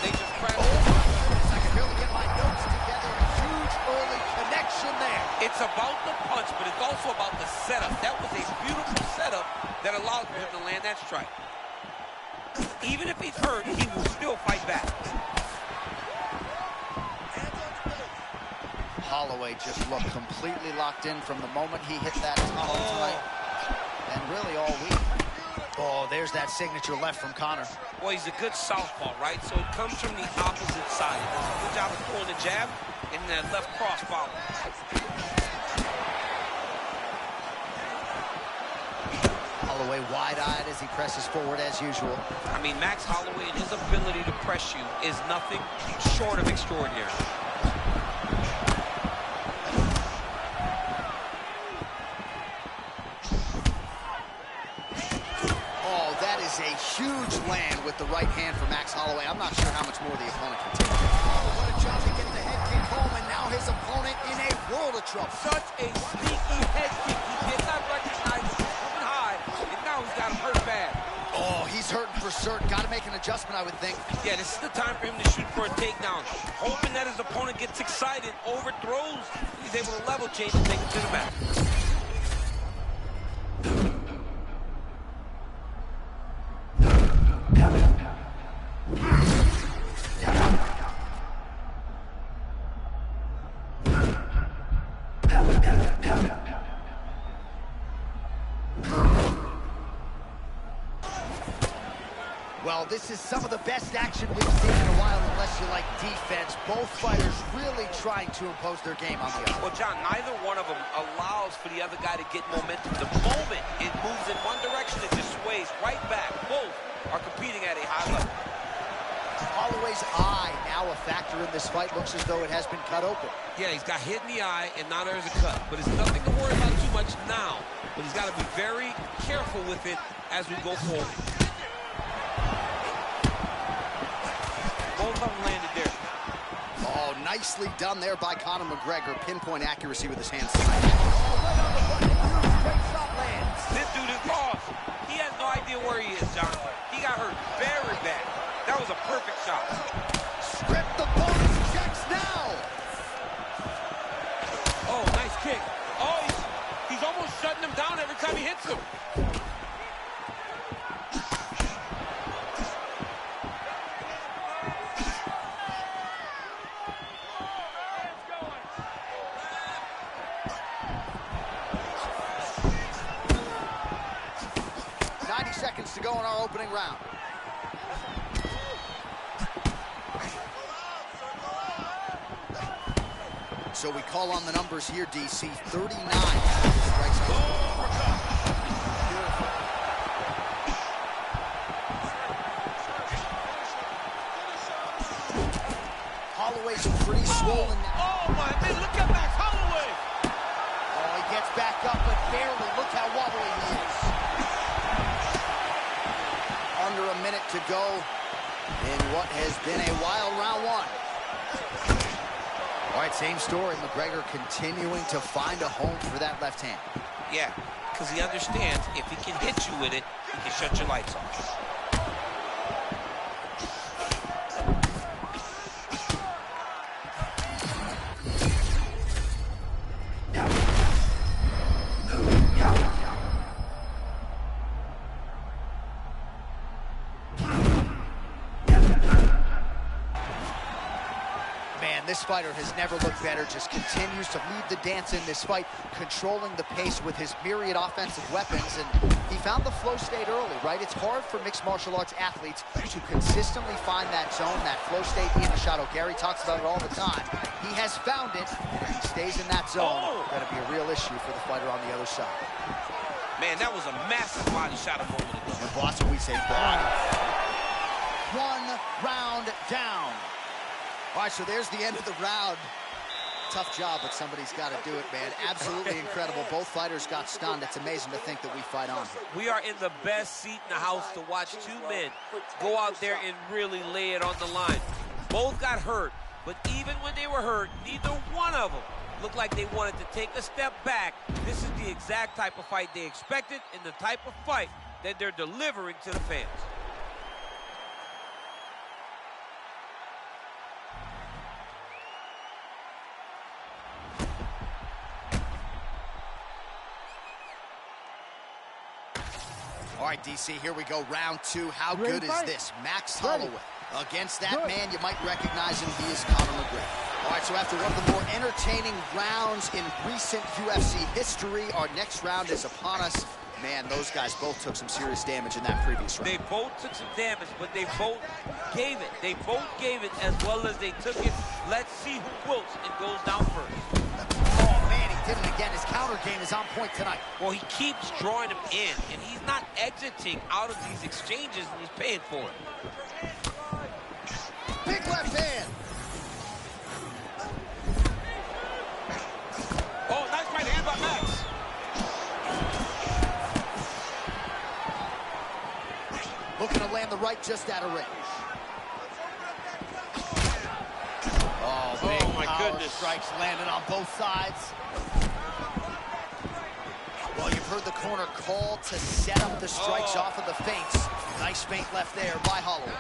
They just crashed. I can barely get my notes together. Huge early connection there. It's about the punch, but it's also about the setup. That was a beautiful setup that allowed for him to land that strike. Even if he's hurt, he will still fight back. Holloway just looked completely locked in from the moment he hit that tunnel tonight. And really all week. Oh, there's that signature left from Conor. Well, he's a good southpaw, right? So it comes from the opposite side. He does a good job of throwing the jab and that left cross follow. Holloway wide-eyed as he presses forward as usual. I mean, Max Holloway and his ability to press you is nothing short of extraordinary. A huge land with the right hand for Max Holloway. I'm not sure how much more the opponent can take. Oh, what a job to get the head kick home, and now his opponent in a world of trouble. Such a sneaky head kick. He did not recognize it coming high, and now he's got him hurt bad. Oh, he's hurting for certain. Got to make an adjustment, I would think. Yeah, this is the time for him to shoot for a takedown. Hoping that his opponent gets excited, overthrows, he's able to level change and take him to the mat. Well, this is some of the best action we've seen in a while, unless you like defense. Both fighters really trying to impose their game on the other. Well, John, neither one of them allows for the other guy to get momentum. The moment it moves in one direction, it just sways right back. Both are competing at a high level. Holloway's eye now a factor in this fight. Looks as though it has been cut open. Yeah, he's got hit in the eye, and now there's a cut. But it's nothing to worry about too much now. But he's got to be very careful with it as we go forward. Both of them landed there. Oh, nicely done there by Conor McGregor. Pinpoint accuracy with his hands. This dude is lost. He has no idea where he is, John. He got hurt very bad. That was a perfect shot. Strip the bonus checks now. Oh, nice kick. Oh, he's almost shutting him down every time he hits him. 90 seconds to go in our opening round. So we call on the numbers here, DC. 39. Strikes Holloway's pretty swollen now. Oh, my man, look at Max Holloway. Oh, he gets back up, but barely. Look how wobbly he is. Under a minute to go in what has been a wild round one. All right, same story. McGregor continuing to find a home for that left hand. Yeah, because he understands if he can hit you with it, he can shut your lights off. This fighter has never looked better, just continues to lead the dance in this fight, controlling the pace with his myriad offensive weapons, and he found the flow state early, right? It's hard for mixed martial arts athletes to consistently find that zone, that flow state in the shadow. Gary talks about it all the time. He has found it, and if he stays in that zone, that'll be a real issue for the fighter on the other side. Man, that was a massive body shot a moment ago. And boss, we say body. 1 round down. All right, so there's the end of the round. Tough job, but somebody's got to do it, man. Absolutely incredible. Both fighters got stunned. It's amazing to think that we fight on. We are in the best seat in the house to watch two men go out there and really lay it on the line. Both got hurt, but even when they were hurt, neither one of them looked like they wanted to take a step back. This is the exact type of fight they expected and the type of fight that they're delivering to the fans. All right, DC, here we go, round 2. How good is this? Max Holloway. Against that man, you might recognize him. He is Conor McGregor. All right, so after one of the more entertaining rounds in recent UFC history, our next round is upon us. Man, those guys both took some serious damage in that previous round. They both took some damage, but they both gave it. They both gave it as well as they took it. Let's see who quilts and goes down first. Oh, man, he did it again. His counter game is on point tonight. Well, he keeps drawing him in, and he's not exiting out of these exchanges, and he's paying for it. Big left hand. Oh, nice right hand by Max. Looking to land the right just out of range. Oh, big my goodness. Strikes landed on both sides. Well, you've heard the corner call to set up the strikes off of the feints. Nice feint left there by Halloway.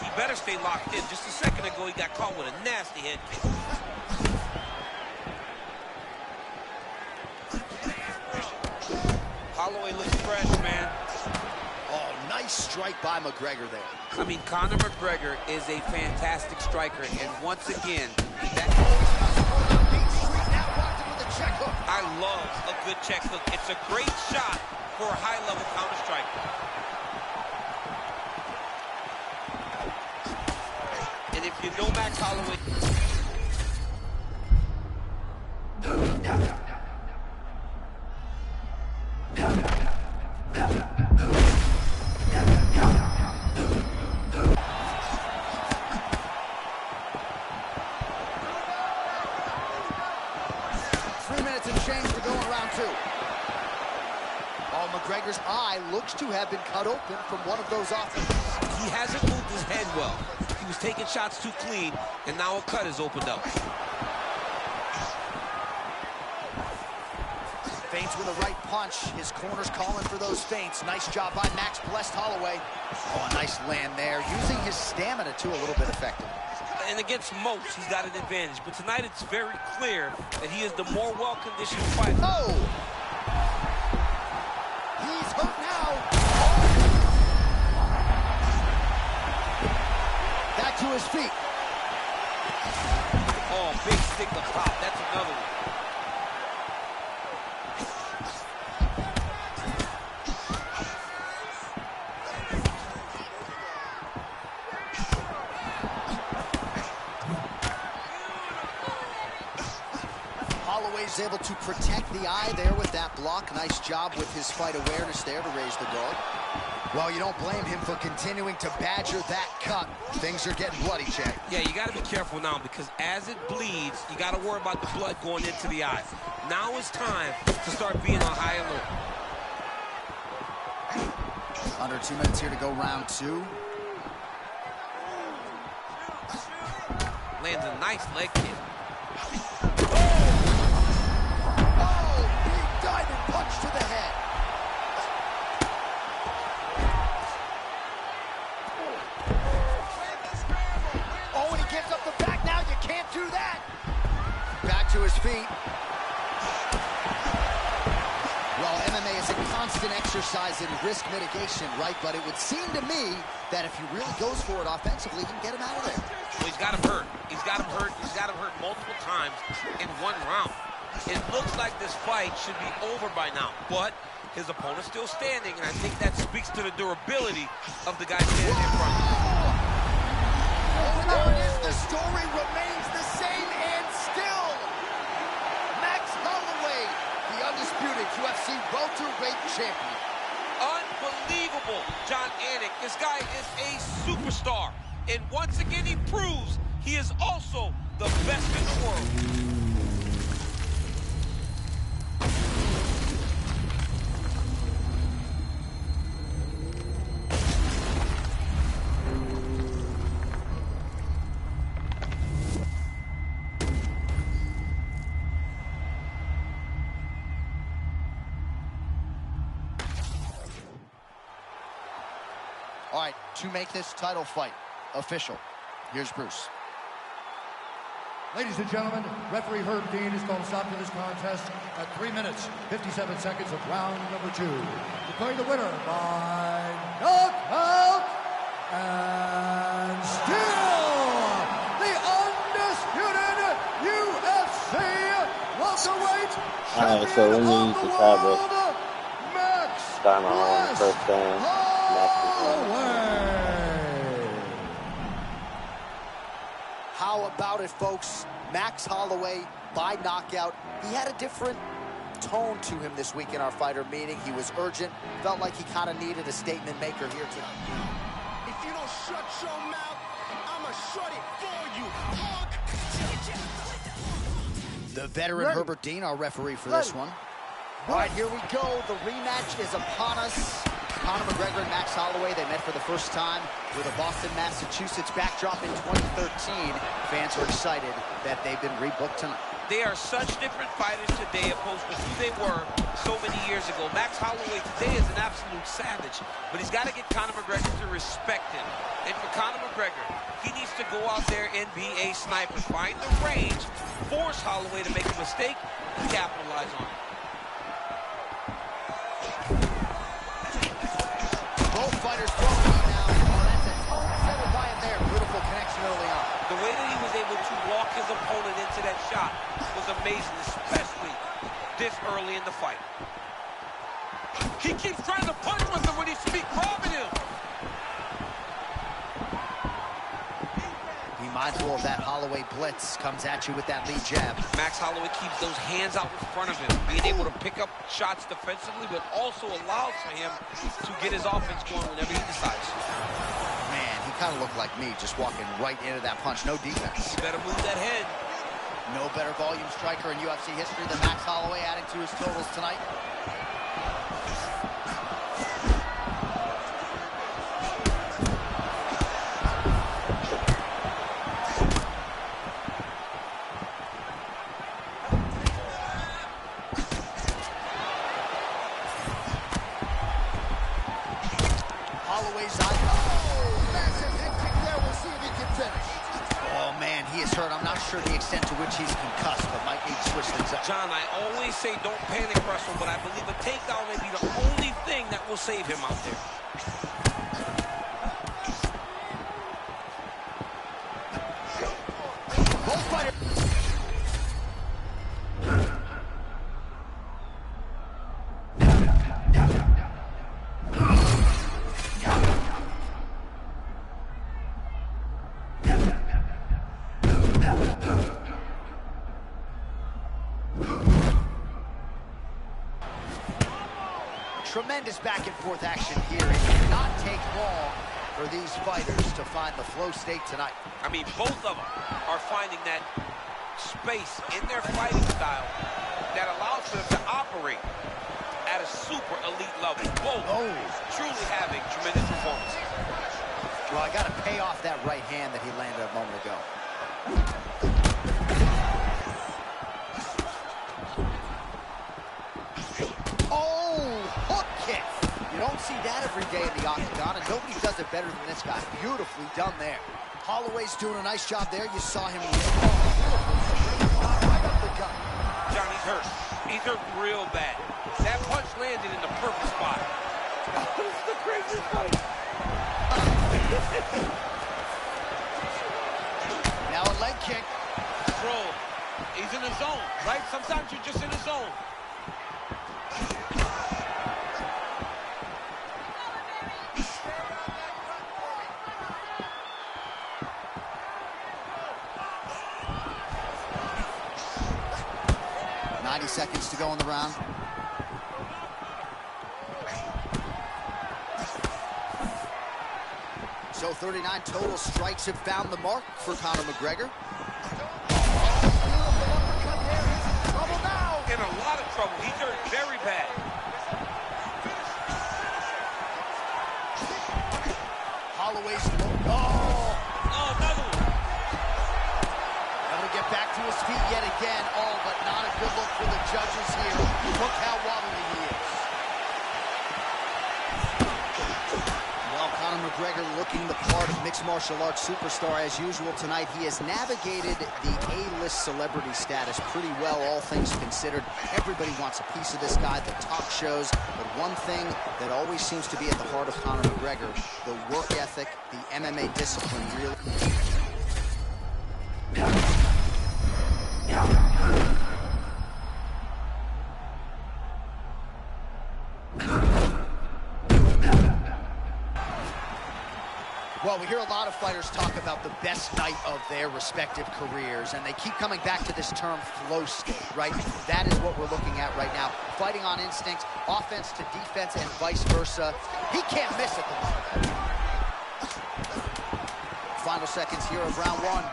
He better stay locked in. Just a second ago, he got caught with a nasty head kick. Halloway looks fresh, man. Oh, nice strike by McGregor there. I mean, Conor McGregor is a fantastic striker, and once again, I love a good check hook. It's a great shot for a high-level counter striker. And if you know Max Holloway... 3 minutes and change to go in round 2. Oh, McGregor's eye looks to have been cut open from one of those offenses. He hasn't moved his head well. He was taking shots too clean, and now a cut has opened up. Feints with a right punch. His corner's calling for those feints. Nice job by Max. Blessed Holloway. Oh, a nice land there. Using his stamina, too, a little bit effective. And against most, he's got an advantage. But tonight, it's very clear that he is the more well-conditioned fighter. Oh! He's hurt now. Back to his feet. Oh, big stick up top. That's another one. Holloway's able to protect the eye there with that block. Nice job with his fight awareness there to raise the guard. Well, you don't blame him for continuing to badger that cut. Things are getting bloody, Jay. Yeah, you got to be careful now because as it bleeds, you got to worry about the blood going into the eye. Now it's time to start being on high alert. Under 2 minutes here to go round 2. Lands a nice leg kick. gives up the back now. You can't do that. Back to his feet. Well, MMA is a constant exercise in risk mitigation, right? But it would seem to me that if he really goes for it offensively, he can get him out of there. Well, he's got him hurt. He's got him hurt. He's got him hurt multiple times in one round. It looks like this fight should be over by now, but his opponent's still standing, and I think that speaks to the durability of the guy standing in front of him. Oh, there it is. The story remains the same, and still, Max Halloway, the undisputed UFC welterweight champion. Unbelievable, John Anik. This guy is a superstar, and once again he proves he is also the best in the world. All right, to make this title fight official, here's Bruce. Ladies and gentlemen, referee Herb Dean has called a stop to this contest at 3 minutes, 57 seconds of round number 2. Declaring the winner by knockout and still the undisputed UFC welterweight Alright, so we need to have a timer on first down. How about it, folks? Max Halloway by knockout. He had a different tone to him this week in our fighter meeting. He was urgent. Felt like he kind of needed a statement maker here tonight. If you don't shut your mouth, I'ma shut it for you, punk. The veteran Herbert Dean, our referee for this one. All right, here we go. The rematch is upon us. Conor McGregor and Max Halloway, they met for the first time with a Boston, Massachusetts backdrop in 2013. Fans are excited that they've been rebooked tonight. They are such different fighters today opposed to who they were so many years ago. Max Halloway today is an absolute savage, but he's got to get Conor McGregor to respect him. And for Conor McGregor, he needs to go out there and be a sniper. Find the range, force Halloway to make a mistake, and capitalize on it. Both fighters throwing it now. Oh, that's a tone setter by him there. Beautiful connection early on. The way that he was able to walk his opponent into that shot was amazing, especially this early in the fight. He keeps trying to punch with him when he should be grabbing him. Be mindful of that Halloway blitz. Comes at you with that lead jab. Max Halloway keeps those hands out in front of him, being able to pick up shots defensively, but also allows for him to get his offense going whenever he decides. Man, he kind of looked like me, just walking right into that punch. No defense. You better move that head. No better volume striker in UFC history than Max Halloway, adding to his totals tonight. Holloway's eye. Oh, massive head kick there. We'll see if he can finish. Oh, man, he is hurt. I'm not sure the extent to which he's concussed, but might need to switch things up. John, I always say don't panic wrestle, but I believe a takedown may be the only thing that will save him out there. Both fighters. Tremendous back-and-forth action here. It did not take long for these fighters to find the flow state tonight. I mean, both of them are finding that space in their fighting style that allows them to operate at a super elite level. Both truly having tremendous performances. Well, I got to pay off that right hand that he landed a moment ago. You don't see that every day in the octagon, and nobody does it better than this guy. Beautifully done there. Holloway's doing a nice job there. You saw him. John, he's hurt. He's hurt real bad. That punch landed in the perfect spot. This is the craziest fight. Now a leg kick. Control. He's in the zone, right? Sometimes you're just in the zone. Seconds to go in the round. So 39 total strikes have found the mark for Conor McGregor. In a lot of trouble. He's hurt very bad. Holloway's another one. Able to get back to his feet yet again. Oh, but not a good look for the judges here. Look how wobbly he is. Well, Conor McGregor looking the part of mixed martial arts superstar as usual tonight. He has navigated the A-list celebrity status pretty well, all things considered. Everybody wants a piece of this guy, the talk shows. But one thing that always seems to be at the heart of Conor McGregor, the work ethic, the MMA discipline, really. Well, we hear a lot of fighters talk about the best night of their respective careers, and they keep coming back to this term flow state, right? That is what we're looking at right now. Fighting on instincts, offense to defense, and vice versa. He can't miss at the moment. Final seconds here of round one.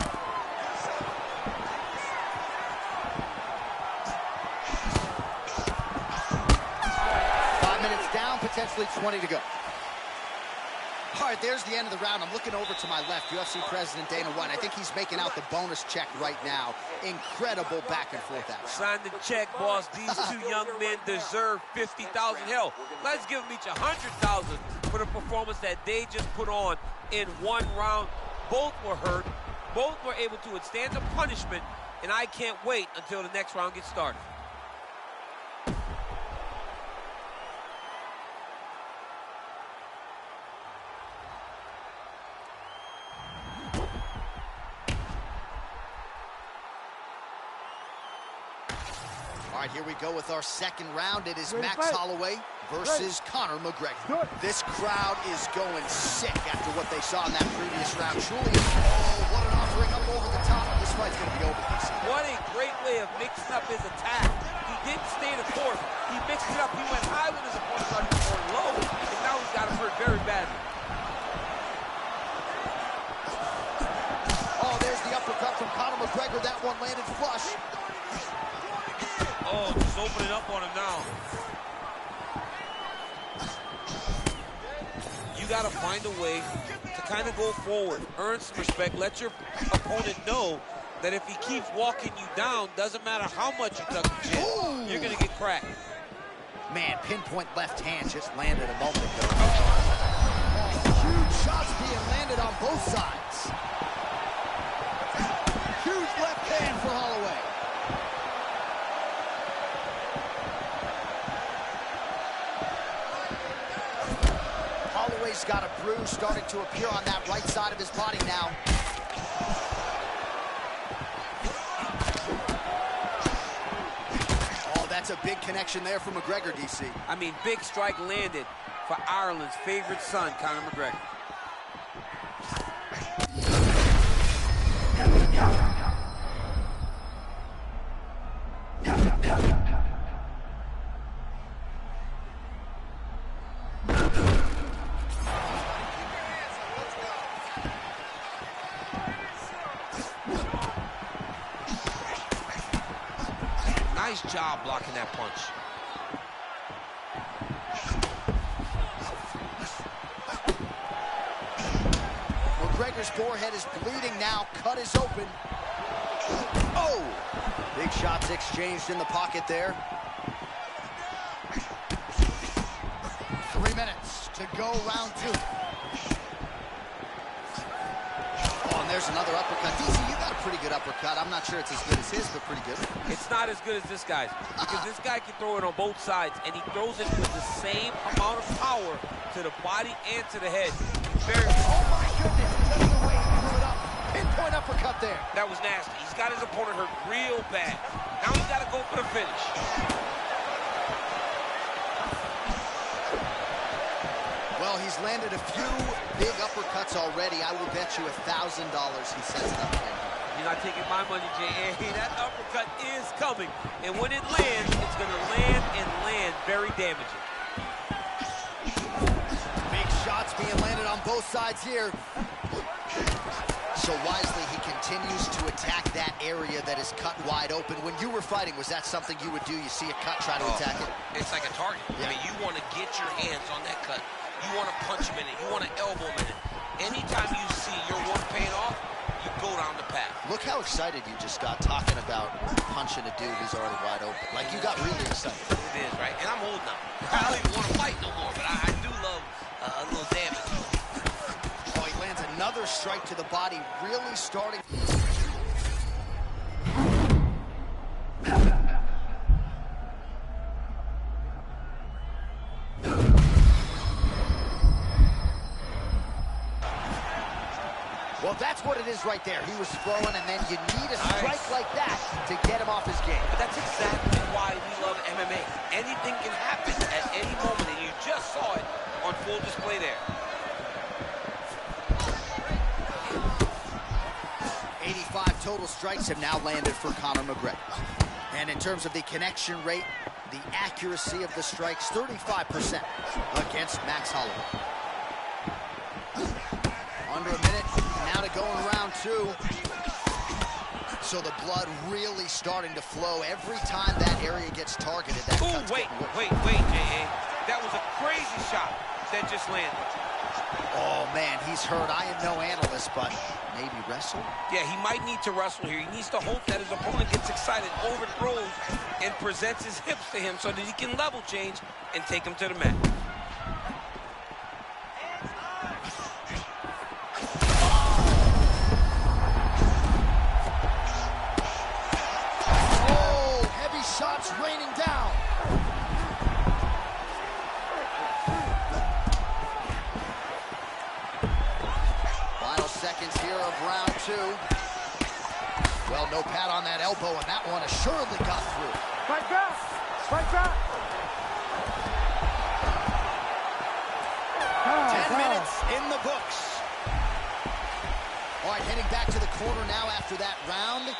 5 minutes down, potentially 20 to go. All right, there's the end of the round. I'm looking over to my left, UFC President Dana White. I think he's making out the bonus check right now. Incredible back and forth action. Sign the check, boss. These two young men deserve $50,000. Hell, let's give them each $100,000 for the performance that they just put on in one round. Both were hurt. Both were able to withstand the punishment, and I can't wait until the next round gets started. All right, here we go with our second round. It is Max Halloway versus Conor McGregor. This crowd is going sick after what they saw in that previous round. Truly, oh, what an offering up over the top. This fight's going to be over, DC. What a great way of mixing up his attack. He didn't stay the course. He mixed it up. He went high when his opponent started going low, and now he's got him hurt very badly. Oh, there's the uppercut from Conor McGregor. That one landed flush. Oh, just opening up on him now. You got to find a way to kind of go forward, earn some respect, let your opponent know that if he keeps walking you down, doesn't matter how much you tuck the chin, you're going to get cracked. Man, pinpoint left hand just landed a moment ago. Huge shots being landed on both sides. Huge left hand for Halloway. Holloway's got a bruise starting to appear on that right side of his body now. Oh, that's a big connection there for McGregor, DC. I mean, big strike landed for Ireland's favorite son, Conor McGregor. Nice job blocking that punch. McGregor's forehead is bleeding now. Cut is open. Oh! Big shots exchanged in the pocket there. 3 minutes to go, round two. Oh, and there's another uppercut. DC, you got a pretty good uppercut. I'm not sure it's as good as his, but pretty good. It's not as good as this guy's, because this guy can throw it on both sides, and he throws it with the same amount of power to the body and to the head. Very. Oh my goodness! Look at the way he threw it up. Pinpoint uppercut there. That was nasty. He's got his opponent hurt real bad. Now he's got to go for the finish. Well, he's landed a few big uppercuts already. I will bet you $1,000 he sets it up there. You're not taking my money, J.A. That uppercut is coming. And when it lands, it's going to land and land very damaging. Big shots being landed on both sides here. So wisely, he continues to attack that area that is cut wide open. When you were fighting, was that something you would do? You see a cut, try to attack it? It's like a target. Yeah. I mean, you want to get your hands on that cut. You want to punch him in it. You want to elbow him in it. Anytime you see your work paying off, you go down the path. Look how excited you just got talking about punching a dude who's already wide open. Like, you got really excited. It is, right? And I'm old now. I don't even want to fight no more, but I do love a little damage. Oh, he lands another strike to the body, really starting. Well, that's what it is right there. He was throwing, and then you need a strike like that to get him off his game. But that's exactly why we love MMA. Anything can happen at any moment, and you just saw it on full display there. 85 total strikes have now landed for Conor McGregor. And in terms of the connection rate, the accuracy of the strikes, 35% against Max Halloway. Under a minute, now to go in round two. So the blood really starting to flow every time that area gets targeted. That wait, J.A. That was a crazy shot that just landed. Oh, man, he's hurt. I am no analyst, but maybe wrestle? Yeah, he might need to wrestle here. He needs to hope that his opponent gets excited, overthrows, and presents his hips to him so that he can level change and take him to the mat. Shots raining down. Final seconds here of round two. Well, no pad on that elbow, and that one assuredly got through. Fight back! Fight back! 10 minutes in the books. All right, heading back to the corner now after that round.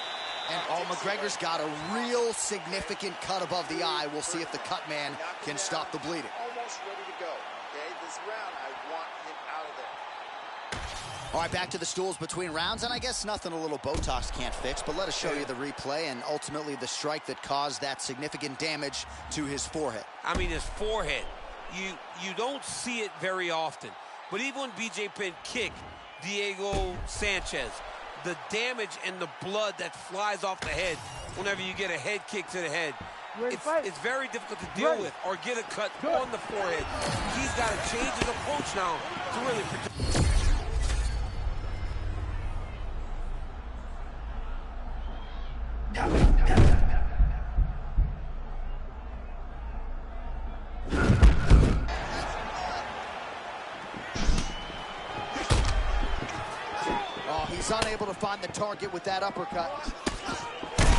And McGregor's got a real significant cut above the eye. We'll see if the cut man can stop the bleeding. Almost ready to go. Okay, this round, I want him out of there. All right, back to the stools between rounds, and I guess nothing a little Botox can't fix, but let us show you the replay and ultimately the strike that caused that significant damage to his forehead. I mean, his forehead. You don't see it very often, but even when BJ Penn kicked Diego Sanchez, the damage and the blood that flies off the head whenever you get a head kick to the head, it's very difficult to deal with or get a cut on the forehead. He's got to change his approach now to really protect. He's unable to find the target with that uppercut.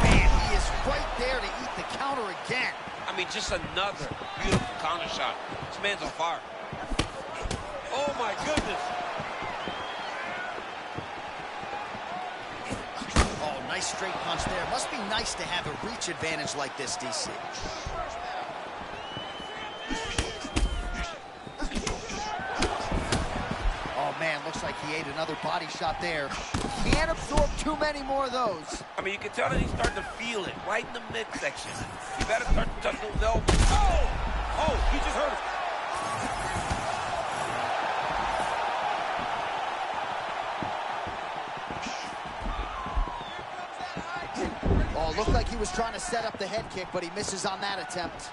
Man, he is right there to eat the counter again. I mean, just another beautiful counter shot. This man's on fire. Oh, my goodness. Oh, nice straight punch there. Must be nice to have a reach advantage like this, DC. Man, looks like he ate another body shot there. Can't absorb too many more of those. I mean, you can tell that he's starting to feel it right in the midsection. You better start to touch those elbows. Oh, he just hurt him. Oh, looked like he was trying to set up the head kick, but he misses on that attempt.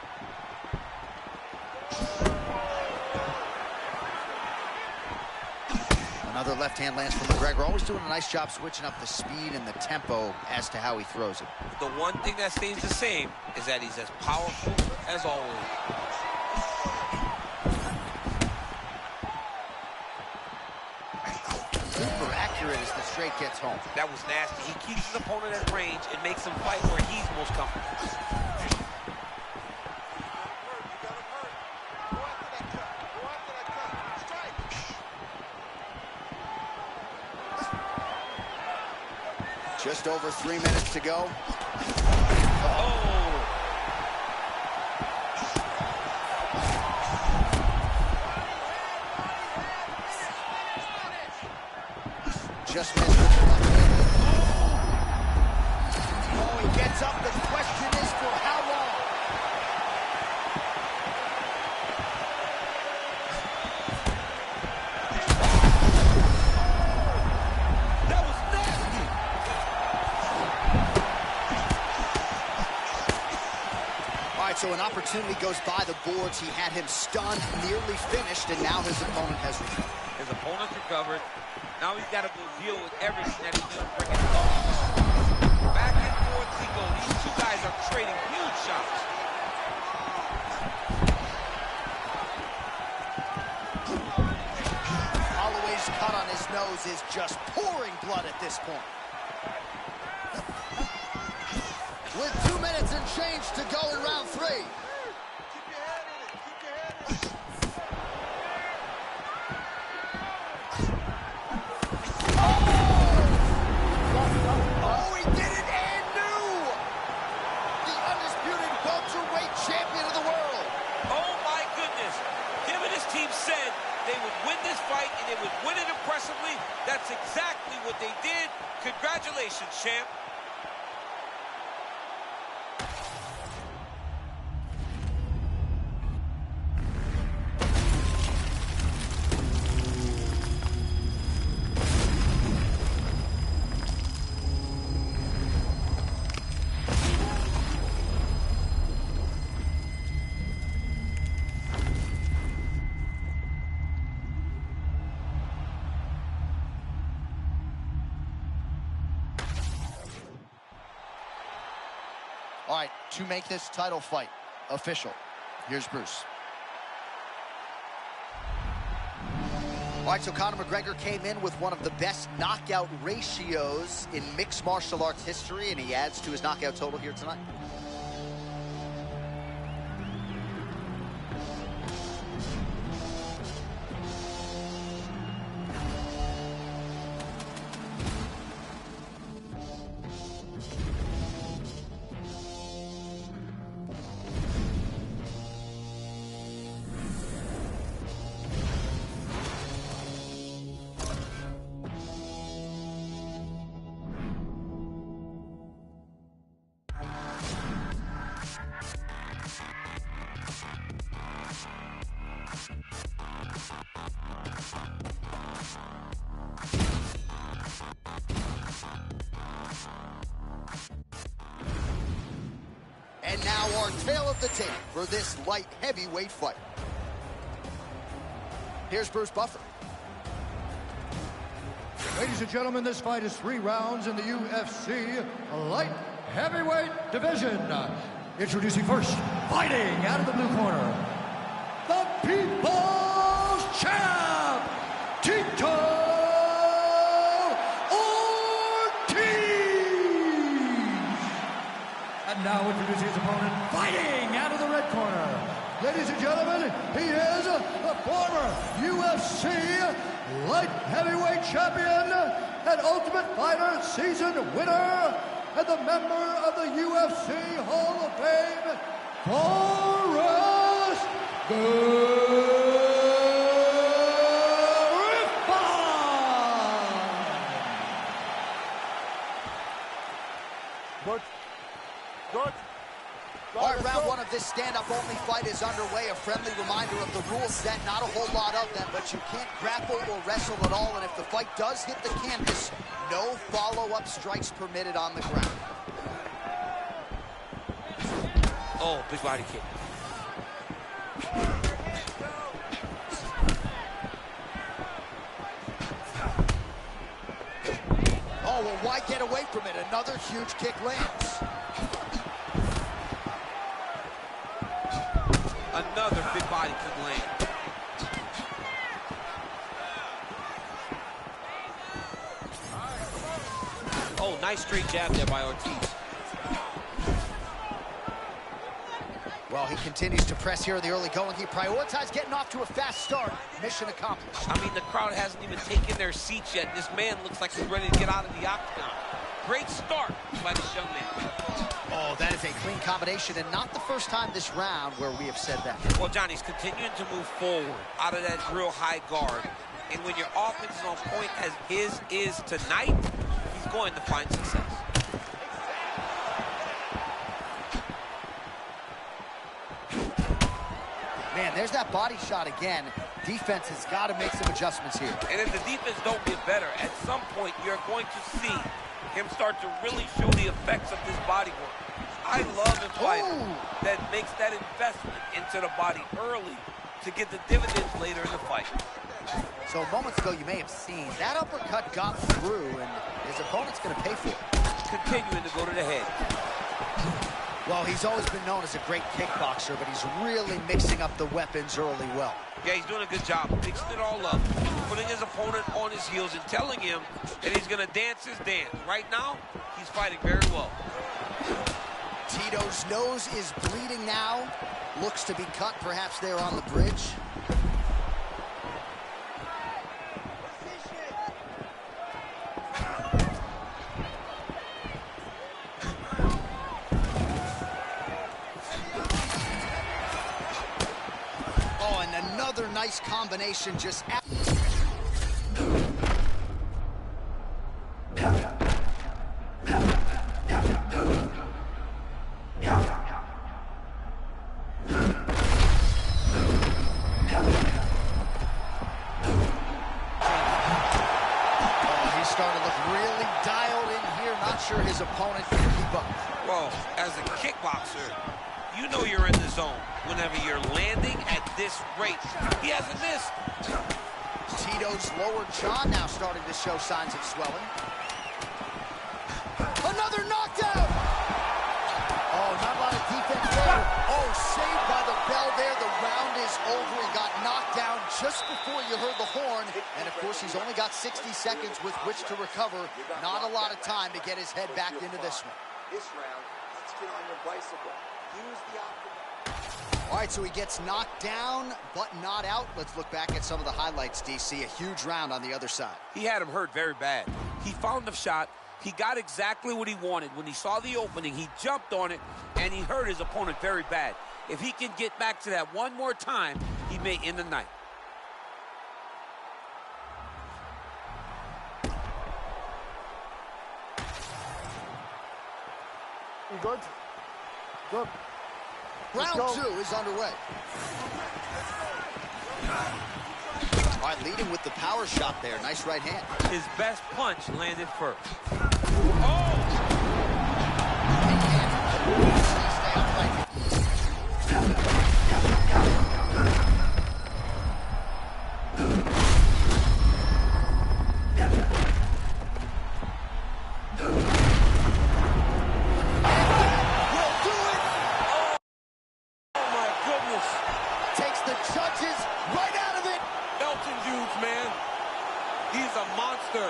Another left hand lands from McGregor. Always doing a nice job switching up the speed and the tempo as to how he throws it. The one thing that stays the same is that he's as powerful as always. Super accurate as the straight gets home. That was nasty. He keeps his opponent at range and makes him fight where he's most comfortable. Just over 3 minutes to go. Oh! Just missed with the left hand. Oh, he gets up. The question is for how long? That was nasty! All right, so an opportunity goes by the boards. He had him stunned, nearly finished, and now his opponent has recovered. His opponent's recovered. Now he's got to go deal with everything that he's doing. Back and forth he goes. These two guys are trading huge shots. Holloway's cut on his nose is just pouring blood at this point. With 2 minutes and change to go in round 3. That's exactly what they did. Congratulations, champ. All right, to make this title fight official, here's Bruce. All right, so Conor McGregor came in with one of the best knockout ratios in mixed martial arts history, and he adds to his knockout total here tonight. And now our tale of the tape for this light heavyweight fight. Here's Bruce Buffer. Ladies and gentlemen, this fight is 3 rounds in the UFC light heavyweight division. Introducing first, fighting out of the blue corner, the People's Champ, Tito Ortiz. And now introducing his opponent, fighting out of the red corner. Ladies and gentlemen, he is the former UFC light heavyweight champion and Ultimate Fighter season winner and the member of the UFC Hall of Fame, Forrest Good. All right, round 1 of this stand-up-only fight is underway. A friendly reminder of the rule set. Not a whole lot of them, but you can't grapple or wrestle at all. And if the fight does hit the canvas, no follow-up strikes permitted on the ground. Oh, big body kick. well, why get away from it? Another huge kick lands. Another big body kick land. Oh, nice straight jab there by Ortiz. Well, he continues to press here in the early going. He prioritized getting off to a fast start. Mission accomplished. I mean, the crowd hasn't even taken their seats yet. This man looks like he's ready to get out of the octagon. Great start by this young man. Oh, that is a clean combination, and not the first time this round where we have said that. Well, Johnny's continuing to move forward out of that real high guard. And when your offense is on point as his is tonight, he's going to find success. Man, there's that body shot again. Defense has got to make some adjustments here. And if the defense don't get better, at some point you're going to see him start to really show the effects of this body work. I love a fighter that makes that investment into the body early to get the dividends later in the fight. So moments ago, you may have seen that uppercut got through, and his opponent's going to pay for it. Continuing to go to the head. Well, he's always been known as a great kickboxer, but he's really mixing up the weapons early well. Yeah, he's doing a good job mixing it all up, putting his opponent on his heels and telling him that he's going to dance his dance. Right now, he's fighting very well. Tito's nose is bleeding now. Looks to be cut, perhaps there on the bridge. Another nice combination just after. He started to look really dialed in here. Not sure his opponent can keep up. Well, as a kickboxer, you know you're in the zone whenever you're landing at this rate. He hasn't missed. Tito's lower jaw now starting to show signs of swelling. Another knockdown! Oh, not a lot of defense there. Oh, saved by the bell there. The round is over. He got knocked down just before you heard the horn. And, of course, he's only got 60 seconds with which to recover. Not a lot of time to get his head back into this one. This round, let's get on your bicycle. Use the octagon. All right, so he gets knocked down, but not out. Let's look back at some of the highlights, DC. A huge round on the other side. He had him hurt very bad. He found the shot. He got exactly what he wanted. When he saw the opening, he jumped on it, and he hurt his opponent very bad. If he can get back to that one more time, he may end the night. You good? Good. Round two is underway. All right, leading with the power shot there. Nice right hand. His best punch landed first. He's a monster.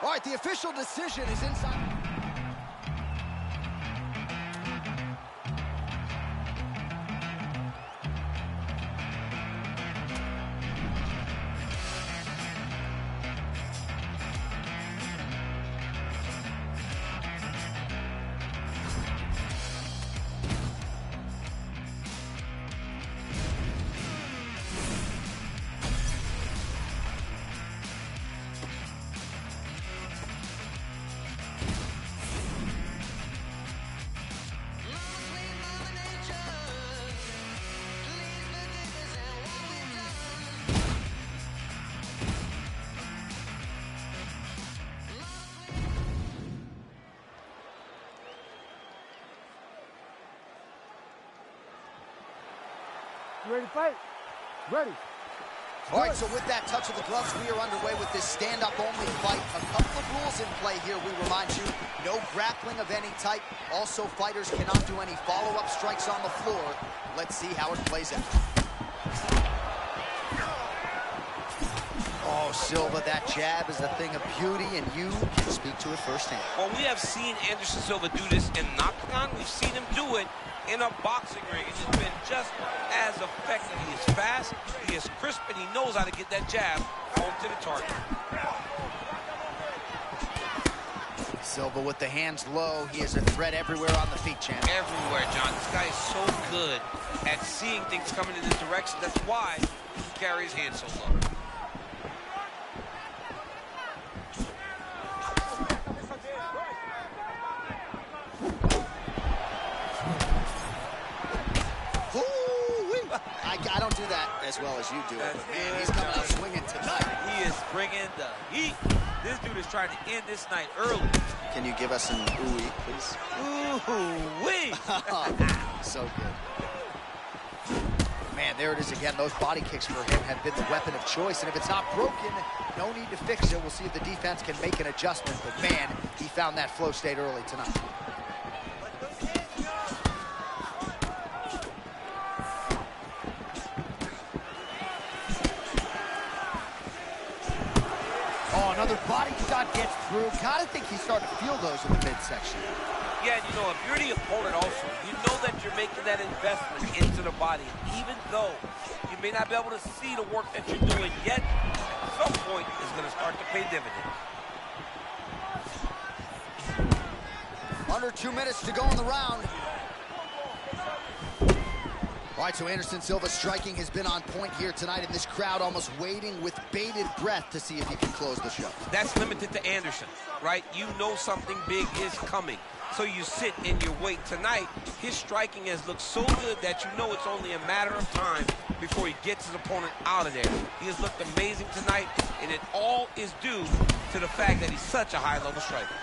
All right, the official decision is inside. You ready to fight? Ready. All right, so with that touch of the gloves, we are underway with this stand-up only fight. A couple of rules in play here, we remind you. No grappling of any type. Also, fighters cannot do any follow-up strikes on the floor. Let's see how it plays out. Oh, Silva, that jab is a thing of beauty, and you can speak to it firsthand. Well, we have seen Anderson Silva do this in an octagon. We've seen him do it in a boxing ring. It's been just as effective. He is fast, he is crisp, and he knows how to get that jab home to the target. Silva with the hands low. He is a threat everywhere on the feet, champ. Everywhere, John. This guy is so good at seeing things coming in this direction. That's why he carries his hands so low. I don't do that as well as you do it, but man, he's coming out swinging tonight. He is bringing the heat. This dude is trying to end this night early. Can you give us an ooh-wee, please? Ooh-wee! So good. Man, there it is again. Those body kicks for him have been the weapon of choice, and if it's not broken, no need to fix it. We'll see if the defense can make an adjustment, but man, he found that flow state early tonight. Another body shot gets through. Gotta think he's starting to feel those in the midsection. Yeah, you know, if you're the opponent also, you know that you're making that investment into the body. Even though you may not be able to see the work that you're doing yet, at some point it's going to start to pay dividends. Under 2 minutes to go in the round. All right, so Anderson Silva's striking has been on point here tonight, and this crowd almost waiting with bated breath to see if he can close the show. That's limited to Anderson, right? You know something big is coming, so you sit and you wait. Tonight, his striking has looked so good that you know it's only a matter of time before he gets his opponent out of there. He has looked amazing tonight, and it all is due to the fact that he's such a high-level striker.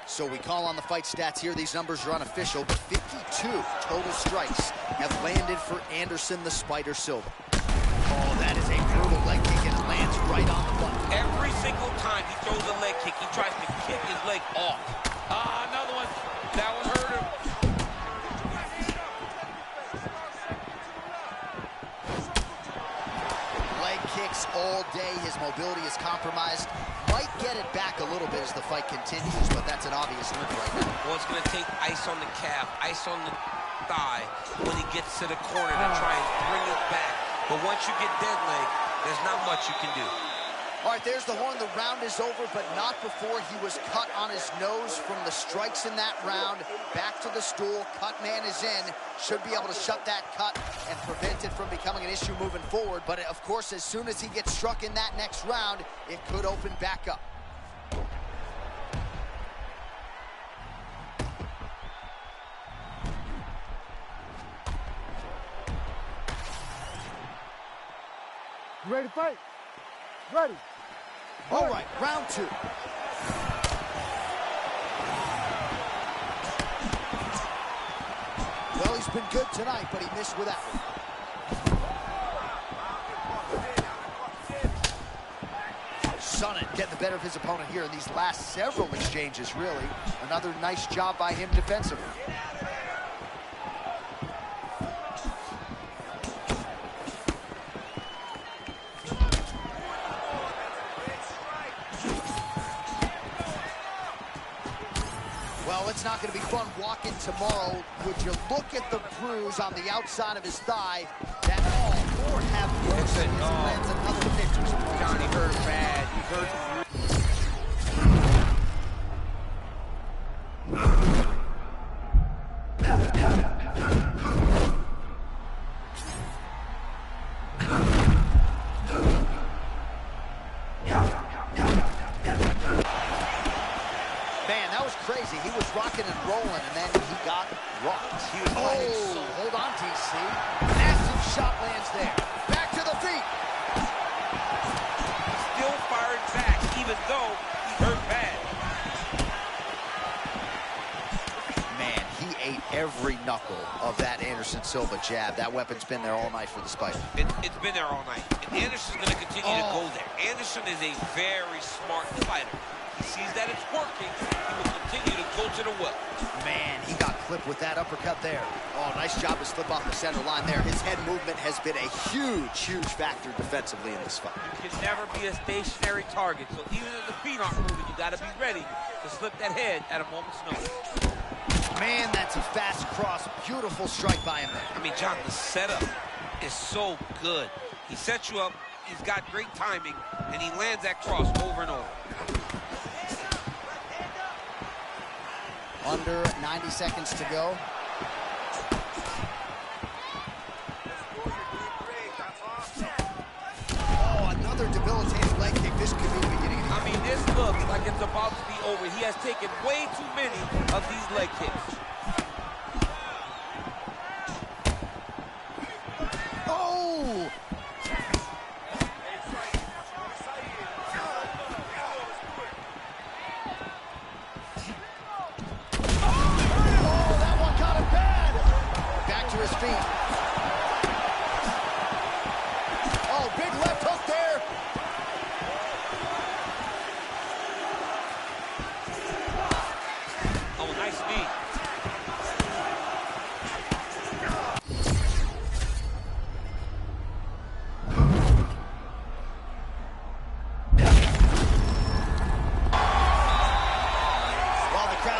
So we call on the fight stats here. These numbers are unofficial, but 52 total strikes have landed for Anderson the Spider Silva. Oh, that is a brutal leg kick, and it lands right on the button. Every single time he throws a leg kick, he tries to kick his leg off. Another one. That one hurt him. Leg kicks all day. His mobility is compromised. Might get it back a little bit as the fight continues, but that's an obvious limp right now. Well, it's going to take ice on the calf, ice on the thigh when he gets to the corner to try and bring it back. But once you get dead leg, there's not much you can do. All right, there's the horn. The round is over, but not before he was cut on his nose from the strikes in that round. Back to the stool. Cut man is in. Should be able to shut that cut and prevent it from becoming an issue moving forward. But, of course, as soon as he gets struck in that next round, it could open back up. You ready to fight? Ready. All right, round 2. Well, he's been good tonight, but he missed with that one. Sonnen getting the better of his opponent here in these last several exchanges, really. Another nice job by him defensively. Well, it's not going to be fun walking tomorrow. Would you look at the bruise on the outside of his thigh? That Lord have mercy. He lands another victory. Johnny hurt bad. He hurt. Man, that was crazy. He was rocking and rolling, and then he got rocked. He was hold on, DC. Massive shot lands there. Back to the feet. Still fired back, even though he hurt bad. Man, he ate every knuckle of that Anderson Silva jab. That weapon's been there all night for the Spider. It's been there all night. And Anderson's going to continue to go there. Anderson is a very smart fighter. He sees that it's working. He will continue to go to the well. Man, he got clipped with that uppercut there. Oh, nice job to slip off the center line there. His head movement has been a huge, huge factor defensively in this fight. You can never be a stationary target. So even if the feet aren't moving, you got to be ready to slip that head at a moment's notice. Man, that's a fast cross. Beautiful strike by him there. I mean, John, the setup is so good. He sets you up, he's got great timing, and he lands that cross over and over. Under 90 seconds to go. Oh, another debilitating leg kick. This could be the beginning. I mean, this looks like it's about to be over. He has taken way too many of these leg kicks. Oh! That one got him bad. Back to his feet. Oh, big left hook there. Oh, nice knee.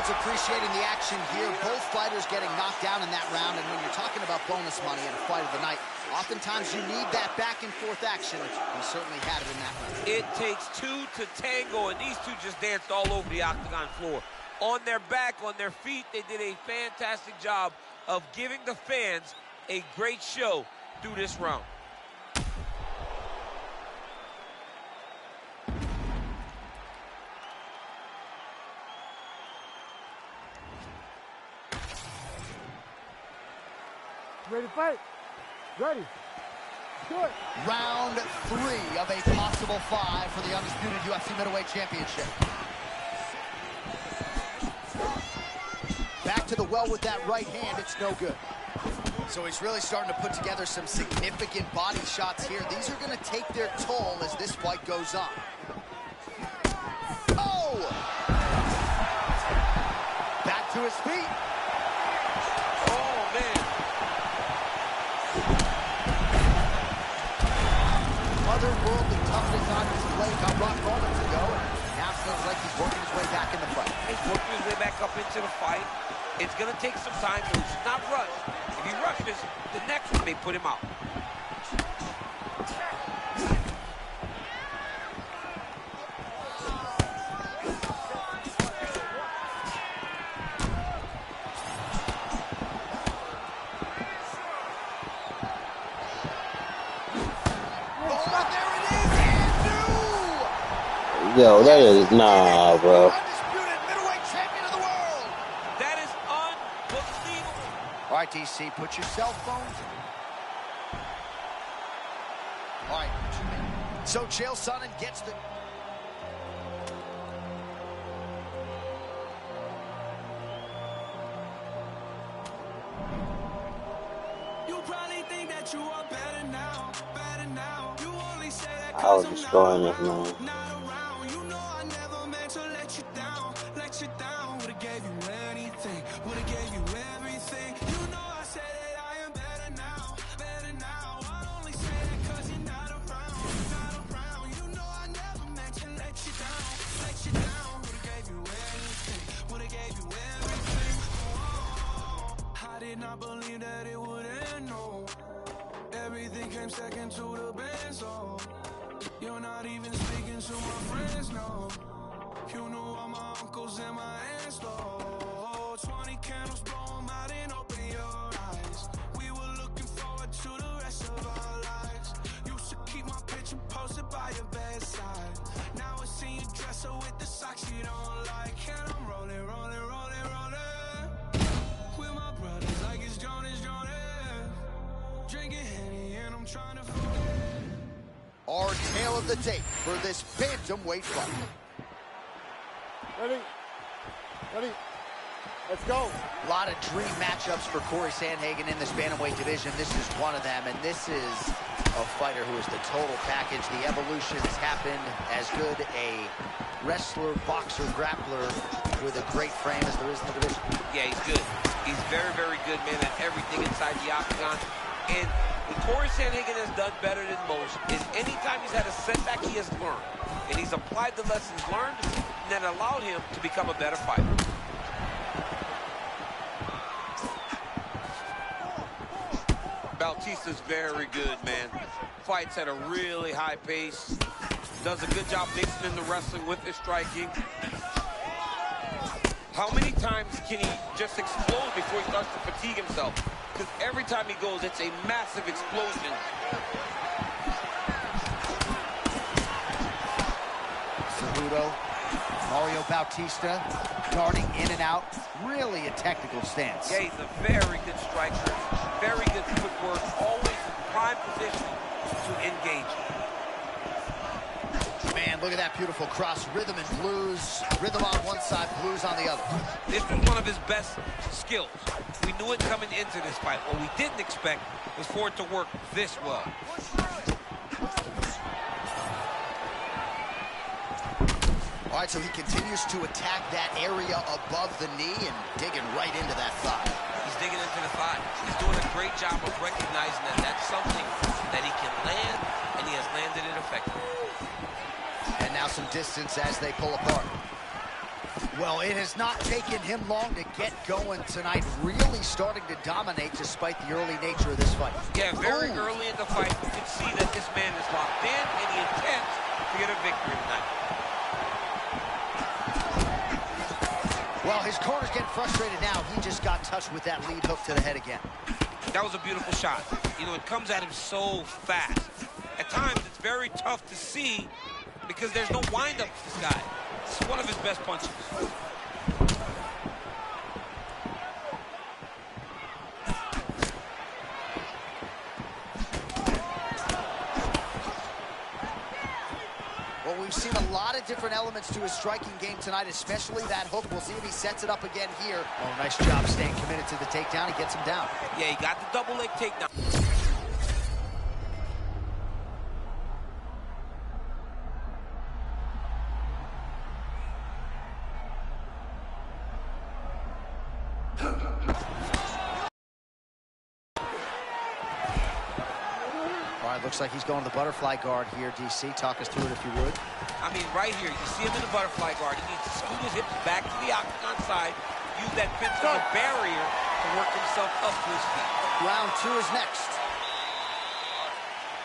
Appreciating the action here. Both fighters getting knocked down in that round, and when you're talking about bonus money in a fight of the night, oftentimes you need that back and forth action. He certainly had it in that round. It takes two to tango, and these two just danced all over the octagon floor. On their back, on their feet, they did a fantastic job of giving the fans a great show through this round. Ready to fight? Ready. Do it. Round 3 of a possible 5 for the undisputed UFC middleweight championship. Back to the well with that right hand. It's no good. So he's really starting to put together some significant body shots here. These are going to take their toll as this fight goes on. Oh! Back to his feet. Oh, man. Otherworldly toughness on display got rock moments ago, and now feels like he's working his way back in the fight. He's working his way back up into the fight. It's going to take some time, but he should not rush. If he rushes, the next one may put him out. Yo, that is nah, bro. Undisputed middleweight champion of the world. That is unbelievable. All right, DC, put your cell phones. All right, so Chael Sonnen gets the. You probably think that you are better now, better now. You only say that I was destroying this man. I believe that it would end, no. Everything came second to the band, so you're not even speaking to my friends, no. You knew all my uncles and my aunts, though. 20 candles, blow them out and open your eyes. We were looking forward to the rest of our lives. Used to keep my picture posted by your bedside. Now I see you dresser with the socks you don't like. And I'm rolling, rolling, rolling, rolling with my brothers like it's Jonas, Jonas. Drinking Henny and I'm trying to forget. Our tale of the tape for this bantamweight fight. Ready. Ready. Let's go. A lot of dream matchups for Corey Sandhagen in this bantamweight division. This is one of them, and this is a fighter who is the total package. The evolution has happened. As good a wrestler, boxer, grappler with a great frame as there is in the division. Yeah, he's good. He's very, very good, man, at everything inside the octagon. And what Corey Sandhagen has done better than most is anytime he's had a setback, he has learned. And he's applied the lessons learned, and that allowed him to become a better fighter. Bautista's very good, man. Fights at a really high pace. Does a good job mixing in the wrestling with his striking. How many times can he just explode before he starts to fatigue himself? Because every time he goes, it's a massive explosion. Cejudo, Mario Bautista, darting in and out. Really a technical stance. Yeah, he's a very good striker. Very good footwork. Always in prime position to engage. Man, look at that beautiful cross. Rhythm and blues. Rhythm on one side, blues on the other. This was one of his best skills. We knew it coming into this fight. What we didn't expect was for it to work this well. All right, so he continues to attack that area above the knee and digging right into that thigh. He's digging into the thigh. He's doing a great job of recognizing that that's something that he can land, and he has landed it effectively. And now some distance as they pull apart. Well, it has not taken him long to get going tonight, really starting to dominate despite the early nature of this fight. Yeah, very early in the fight, you can see that this man is locked in and he intends to get a victory tonight. Well, his corner's getting frustrated now. He just got touched with that lead hook to the head again. That was a beautiful shot. You know, it comes at him so fast. At times, it's very tough to see because there's no wind-up to this guy. It's one of his best punches. Well, we've seen a lot of different elements to his striking game tonight, especially that hook. We'll see if he sets it up again here. Oh, nice job staying committed to the takedown. He gets him down. Yeah, he got the double leg takedown. Looks like he's going to the butterfly guard here, DC. Talk us through it if you would. I mean, right here, you see him in the butterfly guard. He needs to scoot his hips back to the octagon side, use that fence as a barrier to work himself up to his feet. Round two is next.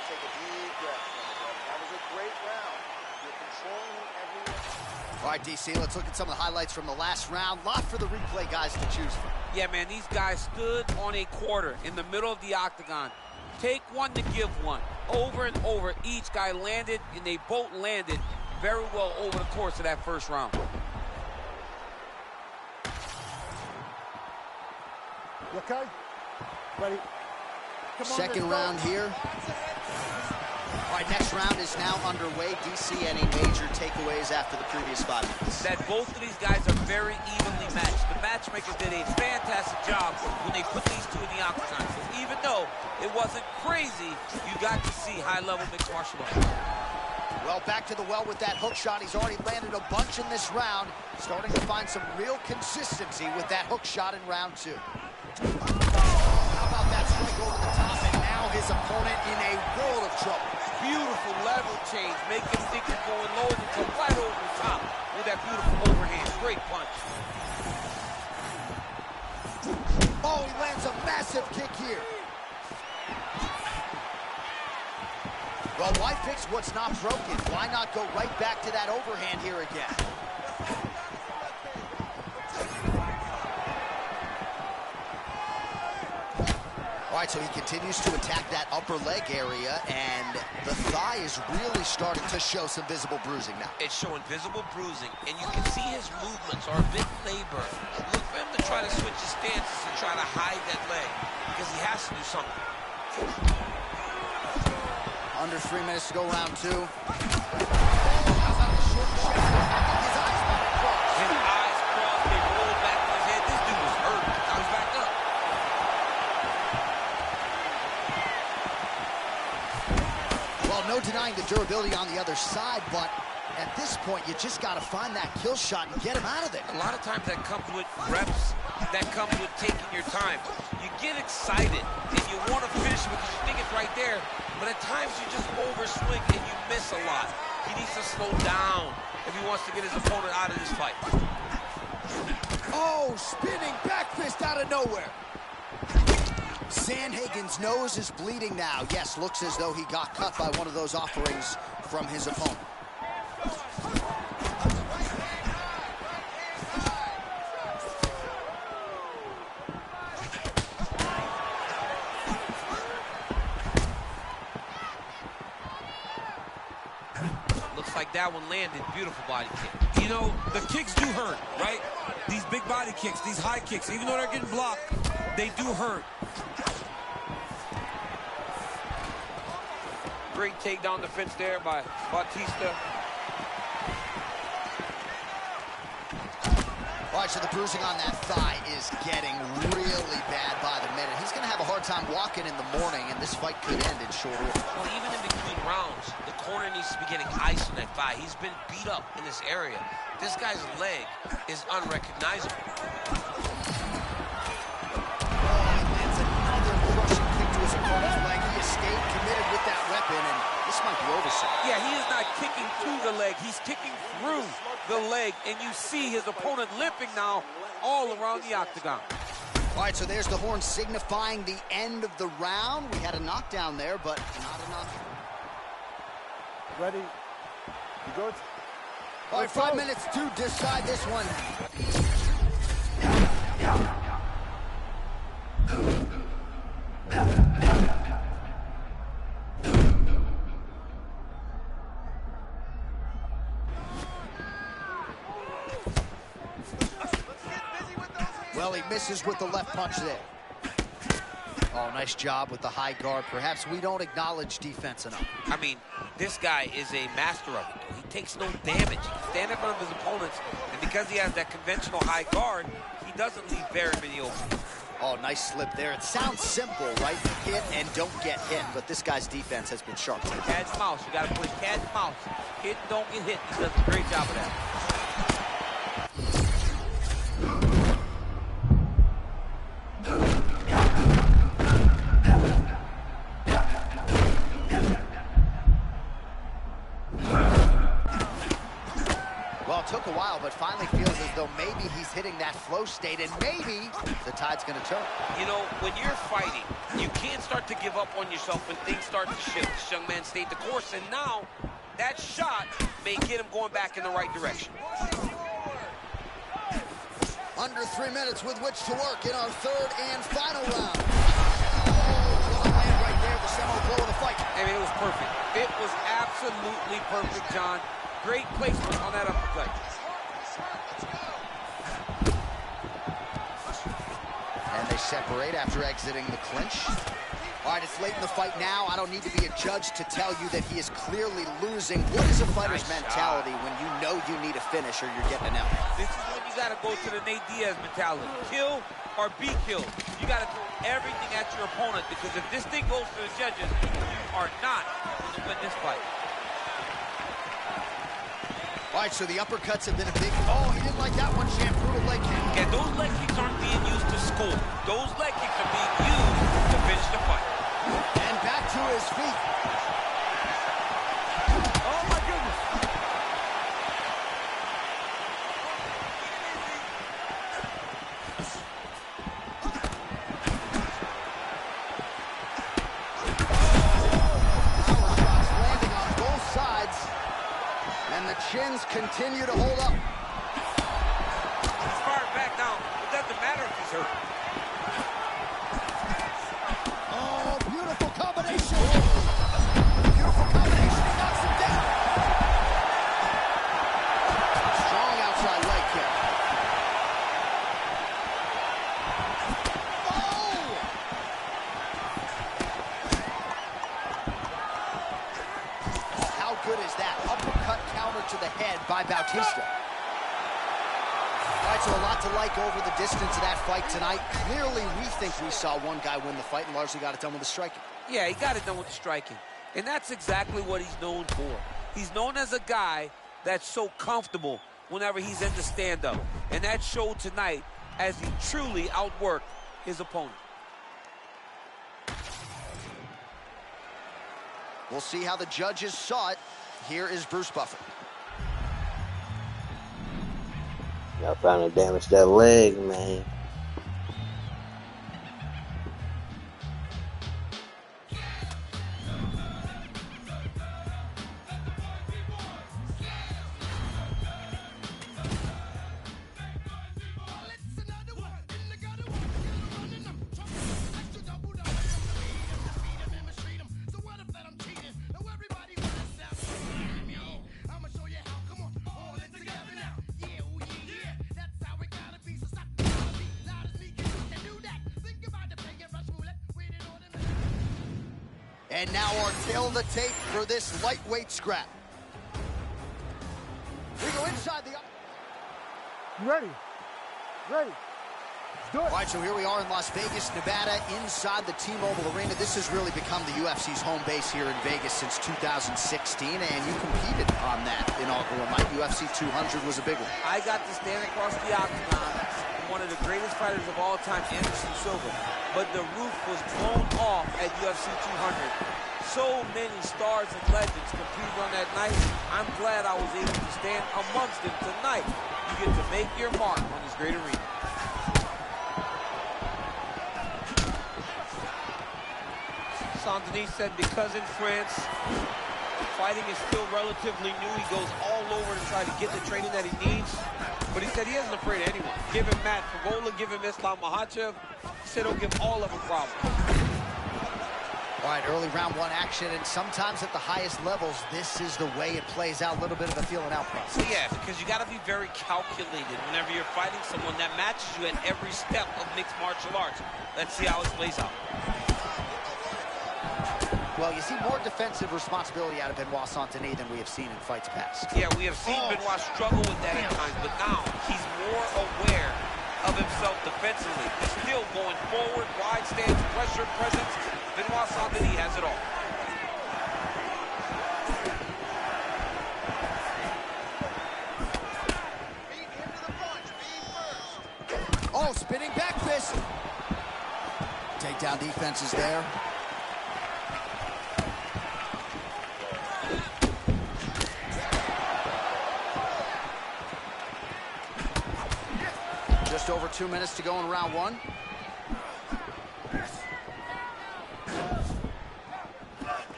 Take a deep breath. That was a great round. You're controlling every... All right, DC, let's look at some of the highlights from the last round. Lot for the replay guys to choose from. Yeah, man, these guys stood on a quarter in the middle of the octagon. Take one to give one. Over and over, each guy landed, and they both landed very well over the course of that first round. You okay? Ready? Come on, second round here. All right, next round is now underway. DC, any major takeaways after the previous 5 minutes? That both of these guys are very evenly matched. The matchmaker did a fantastic job when they put these two in the octagon. So even though it wasn't crazy, you got to see high-level mixed martial arts. Well, back to the well with that hook shot. He's already landed a bunch in this round. Starting to find some real consistency with that hook shot in round two. How about that strike over the top? And now his opponent in a world of trouble. Beautiful level change. Make him think he's going low and come right over the top with that beautiful overhand. Great punch. Oh, he lands a massive kick here. Well, why fix what's not broken? Why not go right back to that overhand here again? All right, so he continues to attack that upper leg area, and the thigh is really starting to show some visible bruising now. It's showing visible bruising, and you can see his movements are a bit labor. Look for him to try to switch his stances and try to hide that leg, because he has to do something. Under 3 minutes to go, round two. How about the short shot? His eyes might cross. His eyes crossed, they rolled back in his head. This dude ability on the other side, but at this point, you just got to find that kill shot and get him out of there. A lot of times that comes with reps, that comes with taking your time. You get excited, and you want to finish because you think it's right there, but at times you just overswing and you miss a lot. He needs to slow down if he wants to get his opponent out of this fight. Oh, spinning back fist out of nowhere. Sandhagen's nose is bleeding now. Yes, looks as though he got cut by one of those offerings from his opponent. Looks like that one landed. Beautiful body kick. You know, the kicks do hurt, right? These big body kicks, these high kicks, even though they're getting blocked, they do hurt. Great takedown defense there by Bautista. All right, so the bruising on that thigh is getting really bad by the minute. He's going to have a hard time walking in the morning, and this fight could end in short order. Well, even in between rounds, the corner needs to be getting ice on that thigh. He's been beat up in this area. This guy's leg is unrecognizable. Another crushing kick to his opponent's leg. He escaped, committed with that weapon, and this might be oversight. Yeah, he is not kicking to the leg. He's kicking through the leg, and you see his opponent limping now all around the octagon. All right, so there's the horn signifying the end of the round. We had a knockdown there, but not enough. Ready? You good? All right, 5 minutes to decide this one. Well, he misses with the left punch there. Oh, nice job with the high guard. Perhaps we don't acknowledge defense enough. I mean, this guy is a master of it, though. He takes no damage. He can stand in front of his opponents, and because he has that conventional high guard, he doesn't leave very many openings. Oh, nice slip there. It sounds simple, right? Hit and don't get hit, but this guy's defense has been sharp. Cat and mouse. You got to play cat and mouse. Hit and don't get hit. He does a great job of that. Well, it took a while, but finally feels as though maybe he's hitting that flow state, and maybe the tide's going to turn. You know, when you're fighting, you can't start to give up on yourself when things start to shift. This young man stayed the course, and now that shot may get him going back in the right direction. Under 3 minutes with which to work in our third and final round. Oh, land right there, the seminal blow of the fight. I mean, it was perfect. It was absolutely perfect, John. Great placement on that uppercut. And they separate after exiting the clinch. All right, it's late in the fight now. I don't need to be a judge to tell you that he is clearly losing. What is a fighter's mentality when you know you need a finish or you're getting an L? This is when you got to go to the Nate Diaz mentality. Kill or be killed. You got to throw everything at your opponent, because if this thing goes to the judges, you are not going to win this fight. All right, so the uppercuts have been a big... Oh, he didn't like that one, champ. Brutal leg kick. And those leg kicks aren't being used to score. Those leg kicks are being used to finish the fight. And back to his feet. Oh, my goodness. Power shots landing on both sides. And the chins continue to hold up. He's firing back now. It doesn't matter if he's hurt. Oh, beautiful combination. Beautiful combination. He knocks him down. Strong outside leg kick. Oh! How good is that? Uppercut counter to the head by Bautista. All right, so a lot to like over the distance of that fight tonight. Clearly, we think we saw one guy win the fight and largely got it done with the striking. Yeah, he got it done with the striking. And that's exactly what he's known for. He's known as a guy that's so comfortable whenever he's in the stand-up. And that showed tonight as he truly outworked his opponent. We'll see how the judges saw it. Here is Bruce Buffer. Y'all trying to damage that leg, man. And now our tail of the tape for this lightweight scrap. We go inside the... You ready? Ready. Let's do it. All right, so here we are in Las Vegas, Nevada, inside the T-Mobile Arena. This has really become the UFC's home base here in Vegas since 2016, and you competed on that inaugural night. UFC 200 was a big one. I got to stand across the octagon from one of the greatest fighters of all time, Anderson Silva. But the roof was blown off at UFC 200. So many stars and legends competed on that night. I'm glad I was able to stand amongst them tonight. You get to make your mark on this great arena. Saint-Denis said because in France, fighting is still relatively new. He goes all over to try to get the training that he needs. But he said he isn't afraid of anyone. Give him Matt Favola, give him Islam Makhachev. He said he'll give all of them problems. All right, early round one action, and sometimes at the highest levels, this is the way it plays out, a little bit of a feeling out process. Yeah, because you got to be very calculated whenever you're fighting someone that matches you at every step of mixed martial arts. Let's see how it plays out. Well, you see more defensive responsibility out of Benoit Saint-Denis than we have seen in fights past. Yeah, we have seen Benoit struggle with that at times, but now he's more aware of himself defensively. He's still going forward, wide stance, pressure, presence. Benoit Saint-Denis has it all. Oh, spinning back fist. Takedown defense is there. Just over 2 minutes to go in round one.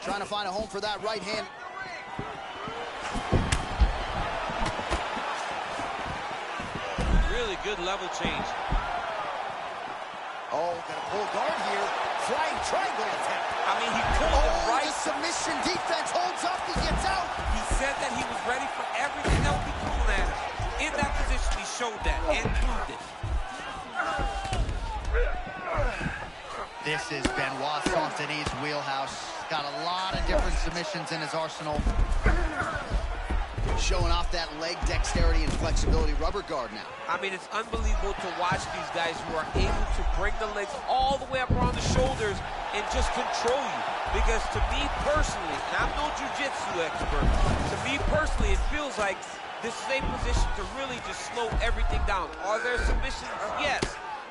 Trying to find a home for that right hand. Really good level change. Oh, gonna pull guard here. Flying triangle attempt. I mean, he pulled it right. The submission defense holds up. He gets out. He said that he was ready for everything that would be thrown at him. In that position, he showed that and proved it. This is Benoit Saint-Denis' wheelhouse. Got a lot of different submissions in his arsenal. Showing off that leg dexterity and flexibility rubber guard now. I mean, it's unbelievable to watch these guys who are able to bring the legs all the way up around the shoulders and just control you. Because to me personally, and I'm no jiu-jitsu expert, to me personally, it feels like this is a position to really just slow everything down. Are there submissions? Yes.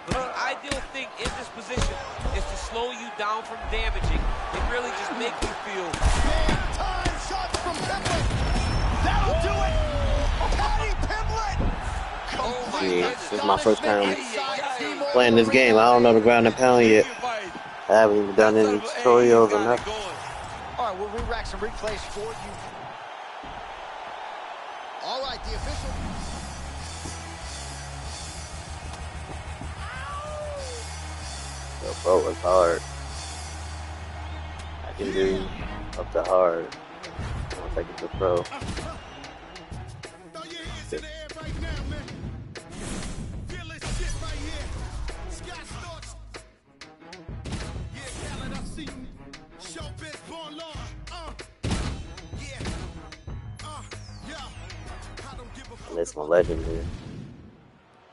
But the ideal thing in this position is to slow you down from damaging and really just make you feel. Big time shots from Pimblett. That'll do it. Paddy Pimblett. Oh my goodness. This is my first time playing this game. I don't know the ground and pound yet. I haven't even done any tutorials or nothing. All right, we'll re-rack some replays for you. All right, the official. The bro was hard. I can do up to hard once I get to pro. That's my legend here.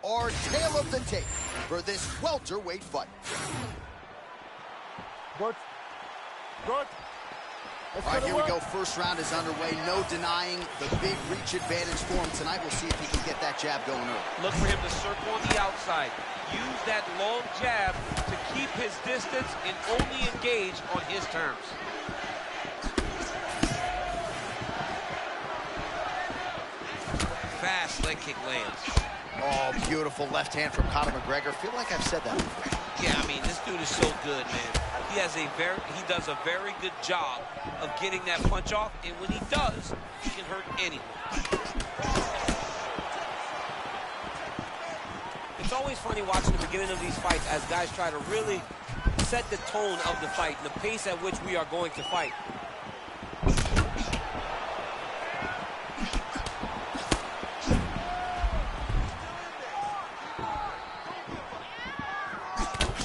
Our tail of the tape for this welterweight fight. Good. Good. All right, here we go. First round is underway. No denying the big reach advantage for him tonight. We'll see if he can get that jab going early. Look for him to circle on the outside. Use that long jab to keep his distance and only engage on his terms. Fast leg kick lands. Oh, beautiful left hand from Conor McGregor. Feel like I've said that before. Yeah, I mean, this dude is so good, man. He does a very good job of getting that punch off, and when he does, he can hurt anyone. It's always funny watching the beginning of these fights as guys try to really set the tone of the fight and the pace at which we are going to fight.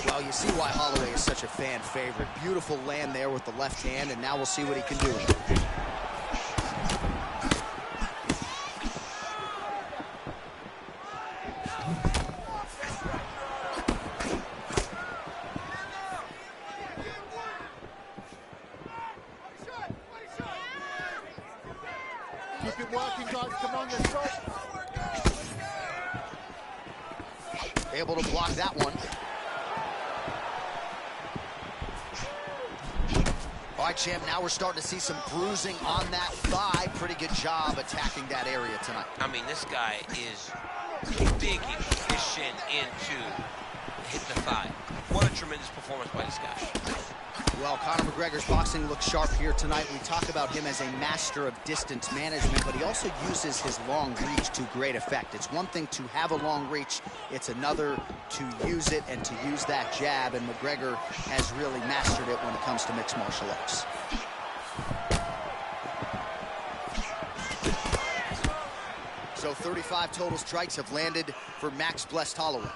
Well, you see why Halloway is such a fan favorite. Beautiful land there with the left hand, and now we'll see what he can do. Keep it working, guys. Come on, let's go. Able to block that one. All right, champ, now we're starting to see some bruising on that thigh. Pretty good job attacking that area tonight. I mean, this guy is digging his shin into hitting the thigh. What a tremendous performance by this guy. Well, Conor McGregor's boxing looks sharp here tonight. We talk about him as a master of distance management, but he also uses his long reach to great effect. It's one thing to have a long reach. It's another to use it and to use that jab, and McGregor has really mastered it when it comes to mixed martial arts. So 35 total strikes have landed for Max Blessed Halloway.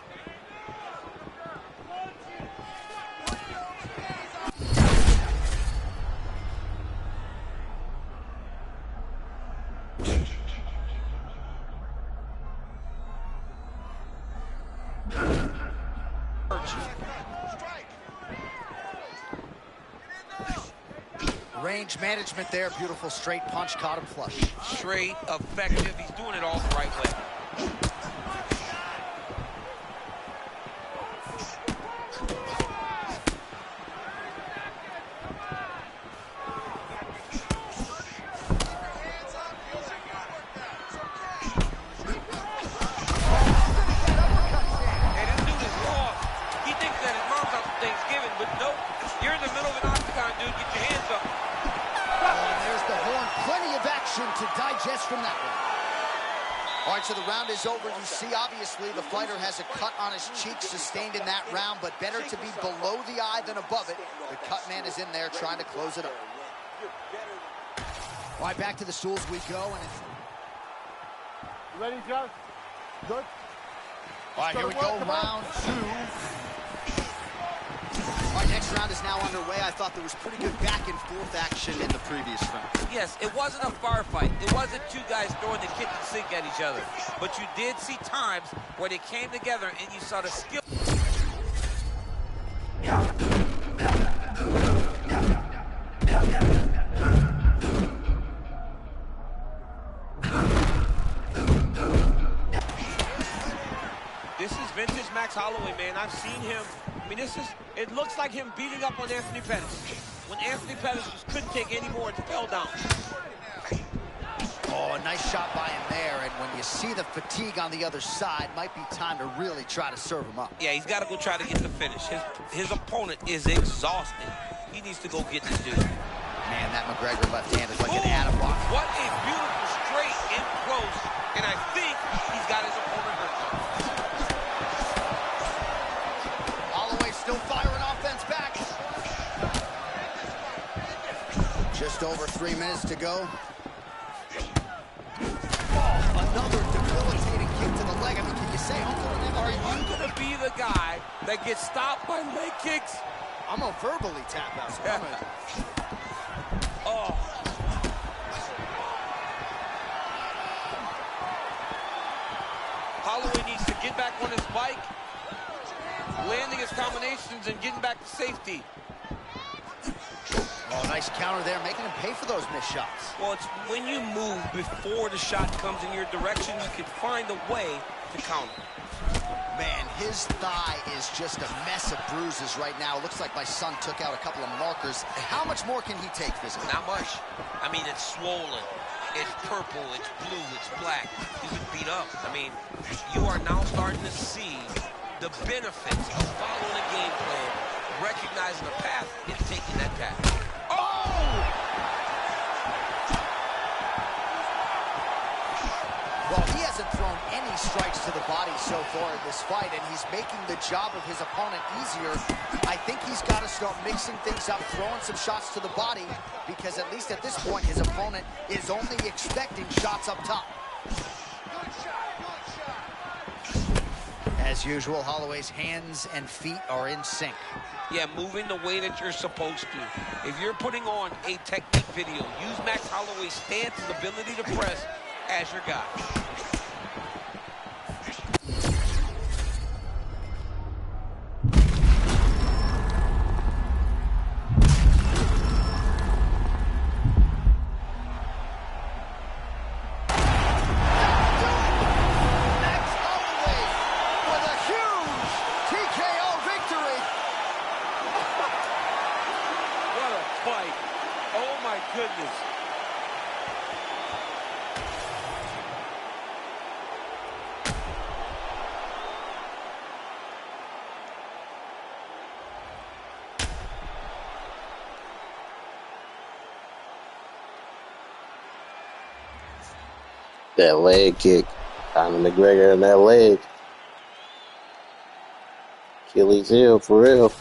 Range management there. Beautiful straight punch. Caught him flush. Straight, effective. He's doing it all the right way. Hey, this dude is lost. He thinks that his mom's out for Thanksgiving, but nope. You're in the middle of an octagon, dude. Get your hands up. There's the horn. Plenty of action to digest from that one. All right, so the round is over. You see, obviously, the fighter has a cut on his cheek sustained in that round, but better to be below the eye than above it. The cut man is in there trying to close it up. All right, back to the stools we go. And it's... You ready, Joe? Good? All right, here we go, round two. All right, next round is now underway. I thought there was pretty good back and forth action in the previous round. Yes, it wasn't a firefight. It wasn't two guys throwing the kitchen sink at each other. But you did see times where they came together and you saw the skill. This is vintage Max Halloway, man. I've seen him. I mean, it looks like him beating up on Anthony Pettis. When Anthony Pettis just couldn't take any more, it fell down. Oh, a nice shot by him there, and when you see the fatigue on the other side, might be time to really try to serve him up. Yeah, he's got to go try to get the finish. His opponent is exhausted. He needs to go get this dude. Man, that McGregor left hand is like an atom box. What a beautiful straight in close, and I think he's got his opponent hurt. Holloway still firing offense back. Just over 3 minutes to go. Another debilitating kick to the leg. I mean, can you say Uncle and Are you going to be the guy that gets stopped by leg kicks? I'm going to verbally tap out. Oh. Halloway needs to get back on his bike, landing his combinations and getting back to safety. Oh, nice counter there, making him pay for those missed shots. Well, it's when you move before the shot comes in your direction, you can find a way to counter. Man, his thigh is just a mess of bruises right now. Looks like my son took out a couple of markers. How much more can he take physically? Not much. I mean, it's swollen. It's purple, it's blue, it's black. He's been beat up. I mean, you are now starting to see the benefits of following a game plan, recognizing the path, and taking that path. Oh! Well, he hasn't thrown any strikes to the body so far in this fight, and he's making the job of his opponent easier. I think he's got to start mixing things up, throwing some shots to the body, because at least at this point, his opponent is only expecting shots up top. Good shot, good shot. As usual, Holloway's hands and feet are in sync. Yeah, moving the way that you're supposed to. If you're putting on a technique video, use Max Holloway's stance and ability to press as your guy. Goodness. That leg kick. Conor McGregor and that leg. Achilles heel, for real.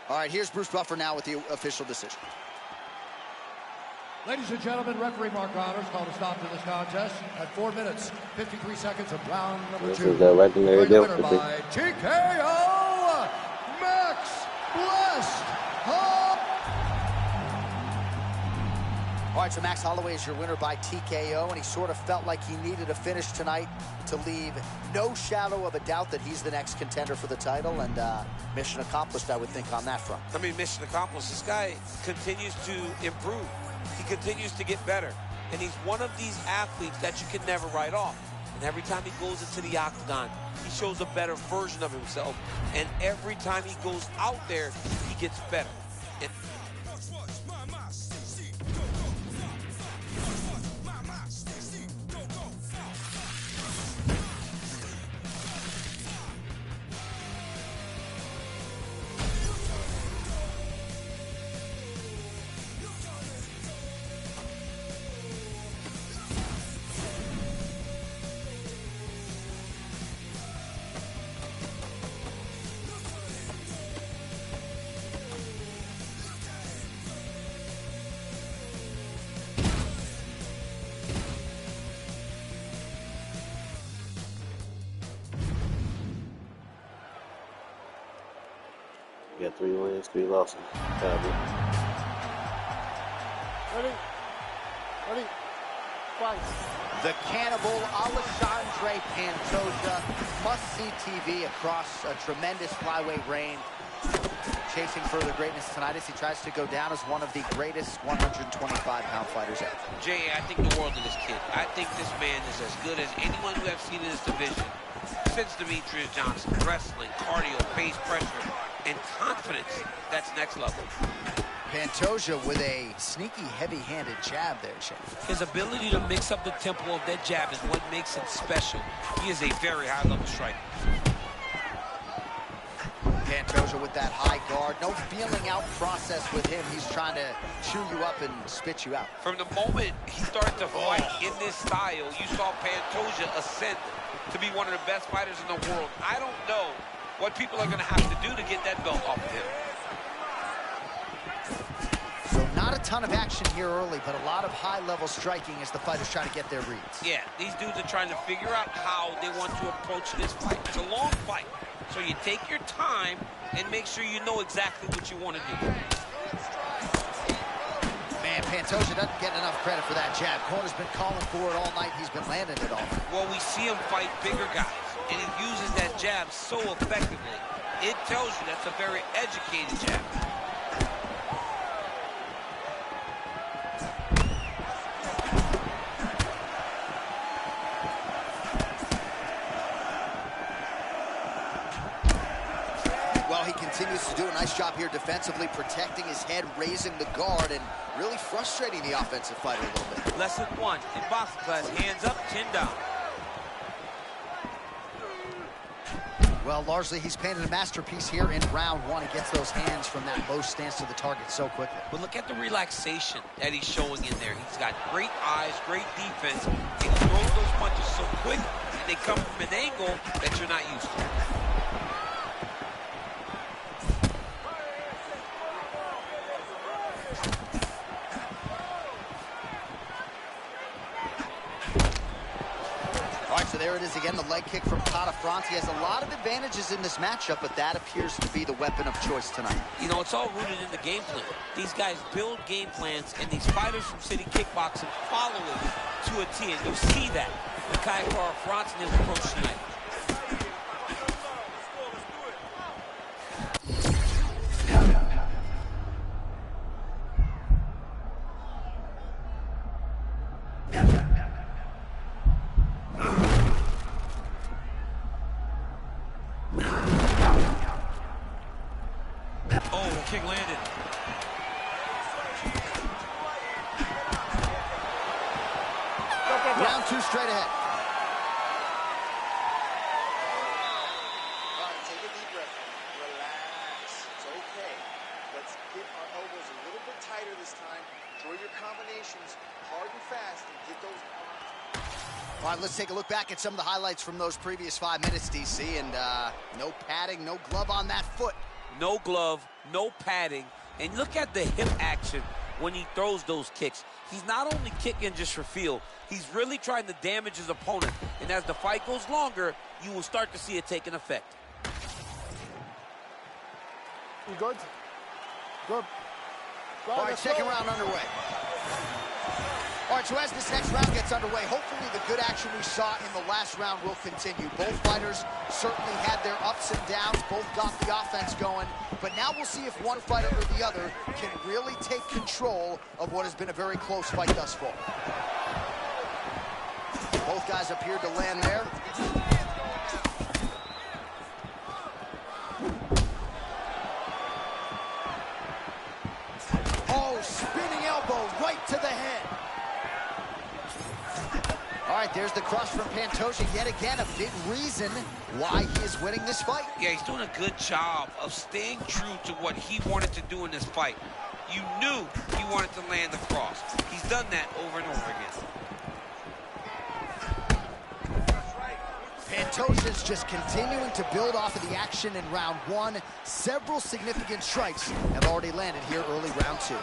All right, here's Bruce Buffer now with the official decision. Ladies and gentlemen, referee Mark Connor's called a stop to this contest at 4 minutes, 53 seconds of round number 2. This is the legendary deal winner by TKO, Max Blessed Holloway. All right, so Max Holloway is your winner by TKO, and he sort of felt like he needed a finish tonight to leave no shadow of a doubt that he's the next contender for the title, and mission accomplished, I would think, on that front. I mean, mission accomplished. This guy continues to improve. He continues to get better, and he's one of these athletes that you can never write off. And every time he goes into the octagon, he shows a better version of himself, and every time he goes out there, he gets better. And You got 3 wins, 3 losses. Ready? Ready? Fight. The cannibal Alexandre Pantoja, must-see TV across a tremendous flyweight reign. Chasing further greatness tonight as he tries to go down as one of the greatest 125-pound fighters ever. Jay, I think the world of this kid. I think this man is as good as anyone who I've seen in this division since Demetrius Johnson. Wrestling, cardio, base pressure, and confidence. That's next level. Pantoja with a sneaky, heavy-handed jab there, Shane. His ability to mix up the tempo of that jab is what makes him special. He is a very high-level striker. Pantoja with that high guard. No feeling out process with him. He's trying to chew you up and spit you out. From the moment he started to fight in this style, you saw Pantoja ascend to be one of the best fighters in the world. I don't know what people are going to have to do to get that belt off of him. So not a ton of action here early, but a lot of high-level striking as the fighters try to get their reads. Yeah, these dudes are trying to figure out how they want to approach this fight. It's a long fight, so you take your time and make sure you know exactly what you want to do. Man, Pantoja doesn't get enough credit for that jab. Conor's been calling for it all night. He's been landing it all night. Well, we see him fight bigger guys, and he uses that jab so effectively. It tells you that's a very educated jab. continues to do a nice job here defensively, protecting his head, raising the guard, and really frustrating the offensive fighter a little bit. Lesson 1 in boxing class, hands up, chin down. Well, largely he's painted a masterpiece here in round 1. He gets those hands from that low stance to the target so quickly. But look at the relaxation that he's showing in there. He's got great eyes, great defense, and he throws those punches so quick, and they come from an angle that you're not used to. All right, so there it is again, the leg kick from Conor. He has a lot of advantages in this matchup, but that appears to be the weapon of choice tonight. You know, it's all rooted in the game plan. These guys build game plans, and these fighters from City Kickboxing follow it to a T, and you see that with Conor in his approach tonight. Kick landed. Round 2 straight ahead. All right, take a deep breath. Relax. It's okay. Let's get our elbows a little bit tighter this time. Throw your combinations hard and fast and get those arms. All right, let's take a look back at some of the highlights from those previous 5 minutes, DC. And no padding, no glove on that foot. No glove, no padding, and look at the hip action when he throws those kicks. He's not only kicking just for feel, he's really trying to damage his opponent. And as the fight goes longer, you will start to see it take an effect. You good? Good. All right, second round underway. All right, so as this next round gets underway, hopefully the good action we saw in the last round will continue. Both fighters certainly had their ups and downs, both got the offense going, but now we'll see if one fighter or the other can really take control of what has been a very close fight thus far. Both guys appeared to land there. Oh, spinning elbow right to the head. All right, there's the crush from Pantoja. Yet again, a big reason why he is winning this fight. Yeah, he's doing a good job of staying true to what he wanted to do in this fight. You knew he wanted to land the cross. He's done that over and over again. Pantoja's just continuing to build off of the action in round 1. Several significant strikes have already landed here early round 2.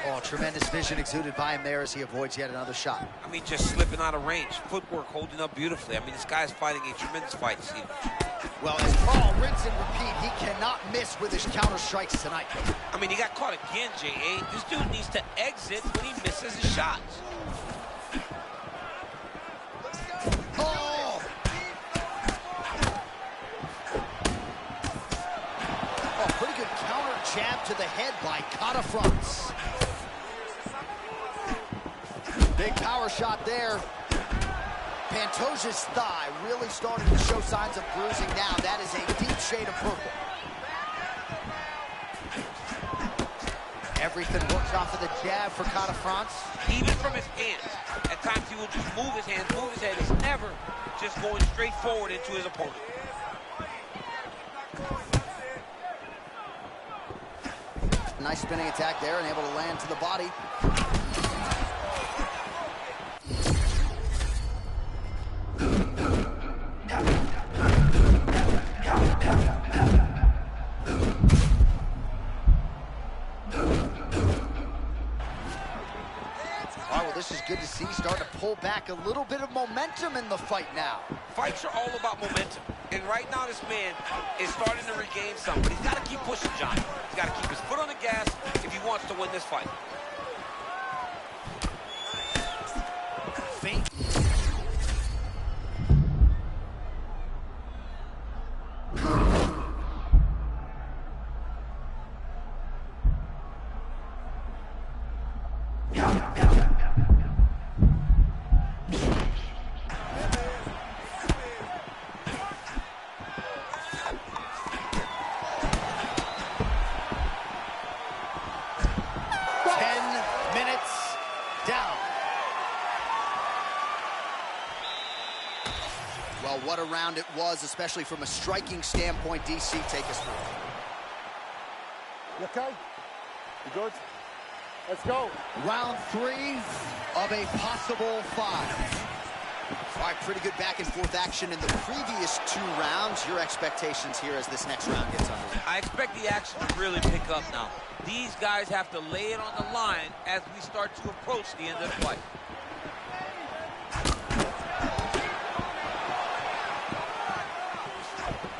Oh, tremendous vision exuded by him there as he avoids yet another shot. I mean, just slipping out of range. Footwork holding up beautifully. I mean, this guy's fighting a tremendous fight, Steve. Well, as Paul rinse and repeat, he cannot miss with his counter strikes tonight. I mean, he got caught again, J.A. This dude needs to exit when he misses his shots. Oh! Oh, pretty good counter jab to the head by Conor. Big power shot there. Pantoja's thigh really starting to show signs of bruising now. That is a deep shade of purple. Everything works off of the jab for Conor. Even from his hands. At times he will just move his hands, move his head. He's never just going straight forward into his opponent. Nice spinning attack there and able to land to the body. This is good to see. Starting to pull back a little bit of momentum in the fight now. Fights are all about momentum. And right now this man is starting to regain some. But he's got to keep pushing, John. He's got to keep his foot on the gas if he wants to win this fight. Feint. Well, what a round it was, especially from a striking standpoint. DC, take us through. You okay? You good? Let's go. Round 3 of a possible 5. All right, pretty good back and forth action in the previous 2 rounds. Your expectations here as this next round gets underway? I expect the action to really pick up now. These guys have to lay it on the line as we start to approach the end of the fight.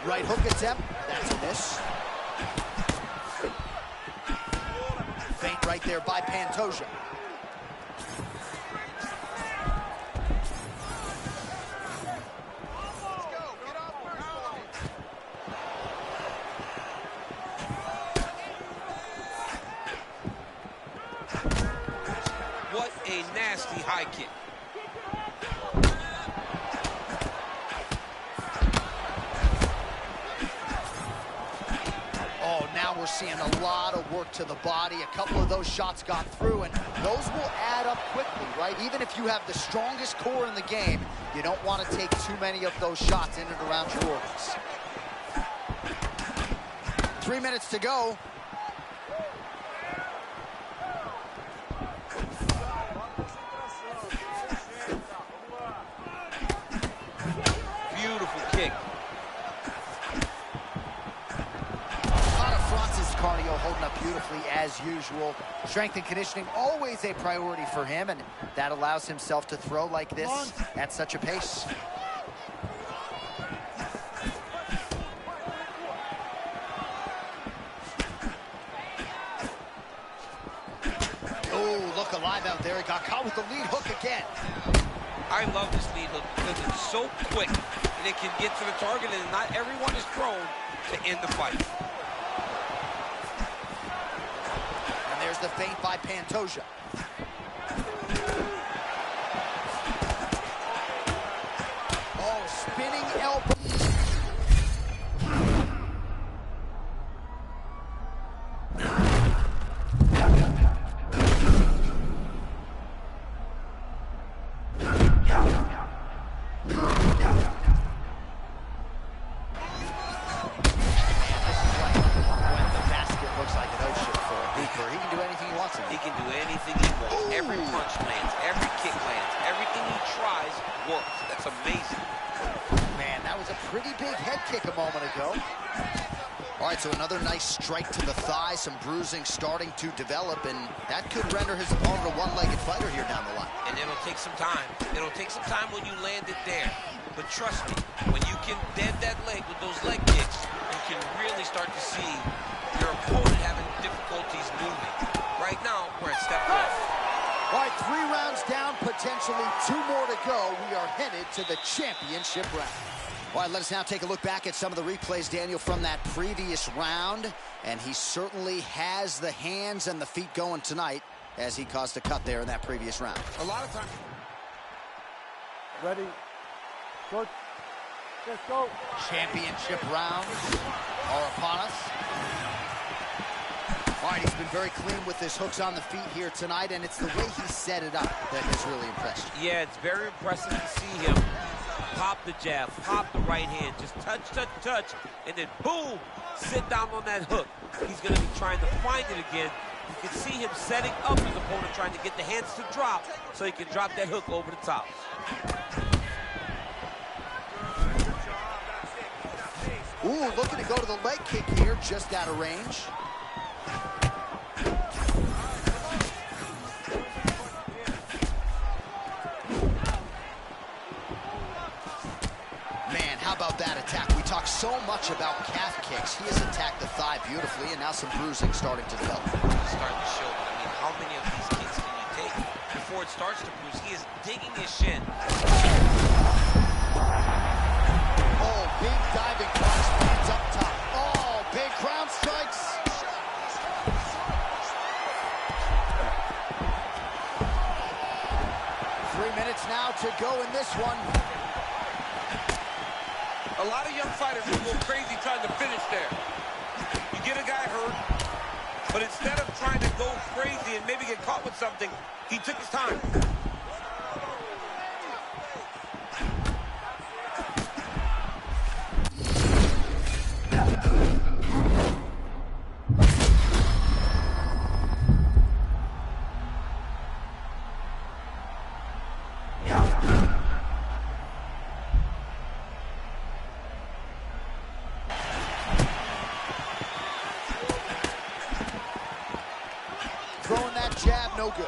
Right hook attempt, that's a miss. Feint right there by Pantoja. What a nasty high kick. Oh, now we're seeing a lot of work to the body. A couple of those shots got through, and those will add up quickly, right? Even if you have the strongest core in the game, you don't want to take too many of those shots in and around your organs. 3 minutes to go. Beautiful kick. Cardio holding up beautifully as usual. Strength and conditioning always a priority for him, and that allows himself to throw like this at such a pace. Oh, look alive out there. He got caught with the lead hook again. I love this lead hook because it's so quick and it can get to the target, and not everyone is prone to end the fight. There's the feint by Pantoja. Oh, spinning elbow. He can do anything he wants. Ooh. Every punch lands, every kick lands, everything he tries works. That's amazing. Man, that was a pretty big head kick a moment ago. All right, so another nice strike to the thigh, some bruising starting to develop, and that could render his opponent a one-legged fighter here down the line. And it'll take some time. It'll take some time when you land it there. But trust me, when you can dead that leg with those leg kicks, you can really start to see your opponent having difficulties moving. Right now, we're at step 1. All right, 3 rounds down, potentially 2 more to go. We are headed to the championship round. All right, let us now take a look back at some of the replays, Daniel, from that previous round. And he certainly has the hands and the feet going tonight as he caused a cut there in that previous round. A lot of times. Ready? Good. Let's go. Championship rounds are upon us. All right, he's been very clean with his hooks on the feet here tonight, and it's the way he set it up that has really impressed you. Yeah, it's very impressive to see him pop the jab, pop the right hand, just touch, touch, touch, and then boom, sit down on that hook. He's going to be trying to find it again. You can see him setting up his opponent, trying to get the hands to drop so he can drop that hook over the top. Ooh, looking to go to the leg kick here, just out of range. Man, how about that attack? We talk so much about calf kicks. He has attacked the thigh beautifully, and now some bruising starting to develop. Starting to show, but I mean, how many of these kicks can you take before it starts to bruise? He is digging his shin. Oh, big diving punch, hands up top. Oh, big ground strikes. Minutes now to go in this one. A lot of young fighters will go crazy trying to finish there. You get a guy hurt, but instead of trying to go crazy and maybe get caught with something, he took his time. jab, no good.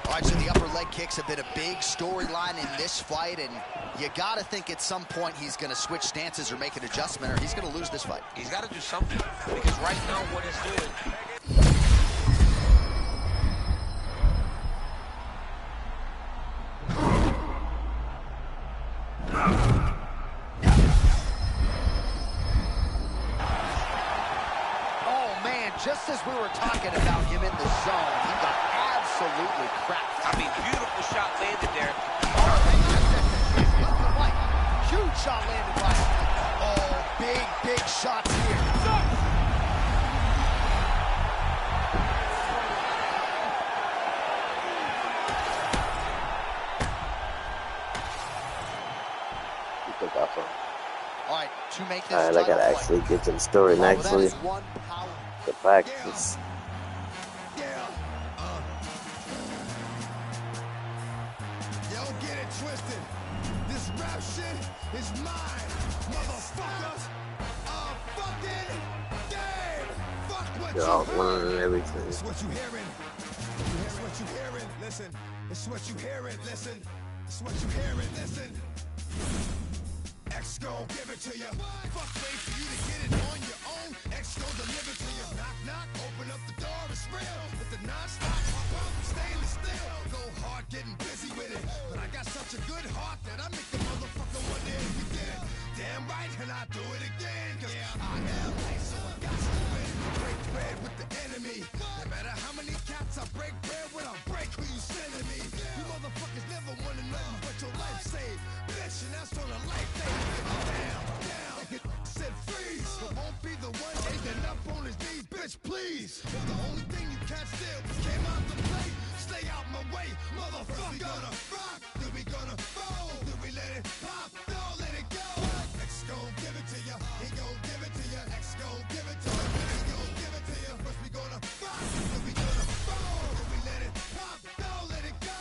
All right, so the upper leg kicks have been a big storyline in this fight, and you got to think at some point he's going to switch stances or make an adjustment, or he's going to lose this fight. He's got to do something, because right now what he's doing... Oh, man, just as we were talking about him in the zone, he got absolutely cracked. I mean, beautiful shot landed there. Oh, hang on a second. Left and right. Huge shot landed by him. Oh, big shots here. He took off on. All right, to make this Alright, I gotta actually get to the story next week. The practice. Don't get it twisted. This rap shit is mine, motherfuckers. Fucking game. Fuck what They're all winning and everything. It's what you hearing. It's what you hearing. Listen. It's what you hearing. Listen. It's what you hearing. Listen. X gon' give it to you. Fuck, wait for you to get it on your own. X gon' deliver to you. Knock, knock, open up the door, it's real. With the non-stop, stainless steel. Go hard, getting busy with it. But I got such a good heart that I make the motherfucker wonder if you get it. Damn right, and I do it again. Cause I am nice, so I got to win. Break bread with the enemy. No matter how many cats I break bread with, I'll break who you sending me. You motherfuckers never wanted nothing but your life saved. Bitch, and that's on a life day. Down, said freeze, but won't be the one ending up on his knees, bitch, please. If the only thing you can't steal came out to play, stay out my way, motherfucker. We gonna rock, then we gonna roll, then we let it pop, don't let it go. X gon' give it to ya, he gon' give it to ya, X gon' give it to ya, he gon' give it to ya. First we gonna rock, then we gonna roll, then we let it pop, don't let it go.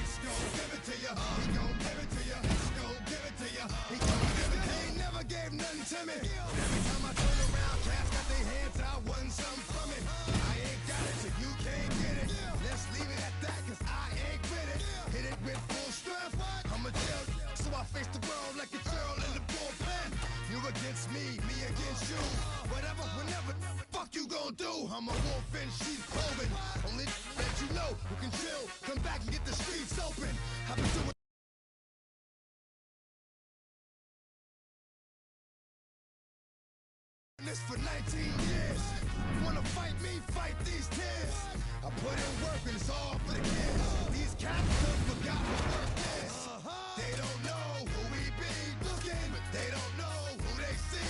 X gon' give it to ya, he gon' give it to ya, X gon' give it to ya, he gon' give it to ya. He ain't never gave nothing to me. Every time I turn around, cats got their hands out, wasn't something from it. I ain't got it, so you can't get it. Let's leave it at that, cause I ain't with it. Hit it with full strength, I'm a jail, so I face the world like a girl in the bullpen. You against me, me against you. Whatever, whenever, fuck you gon' do. I'm a wolf in sheep's clothing. Only that you know who can chill. Come back and get the streets open. I've been doing this for 19 years. Wanna fight me, fight these tears. I put in work and it's all for the kids. These cats have forgot what work is. They don't know who we be looking, but they don't know who they see.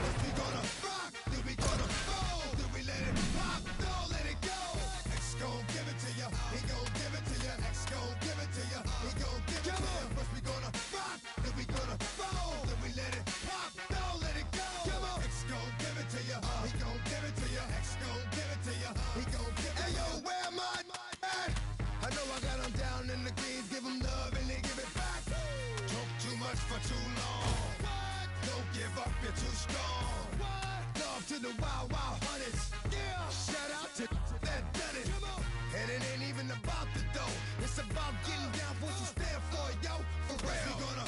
If we gonna rock, then we gonna roll, then we let it pop, don't let it go. X gon' give it to ya, he gon' give it to ya, X gon' give it to ya, he gon' give it to ya. First we gonna rock, then we gonna roll, then we let it pop, don't let it go. X gon' give it to ya, he gon' give it to ya, X gon' give it to ya, he gon' give it to ya. Hey yo, where am I at? I know I got them down in the greens, give them love and they give it back. Talk too much for too long. Don't give up, you're too strong. Love to the wild, wild hunters. Shout out to that done it. And it ain't even about the dough. It's about getting down for what you stand for, yo. For real. We gonna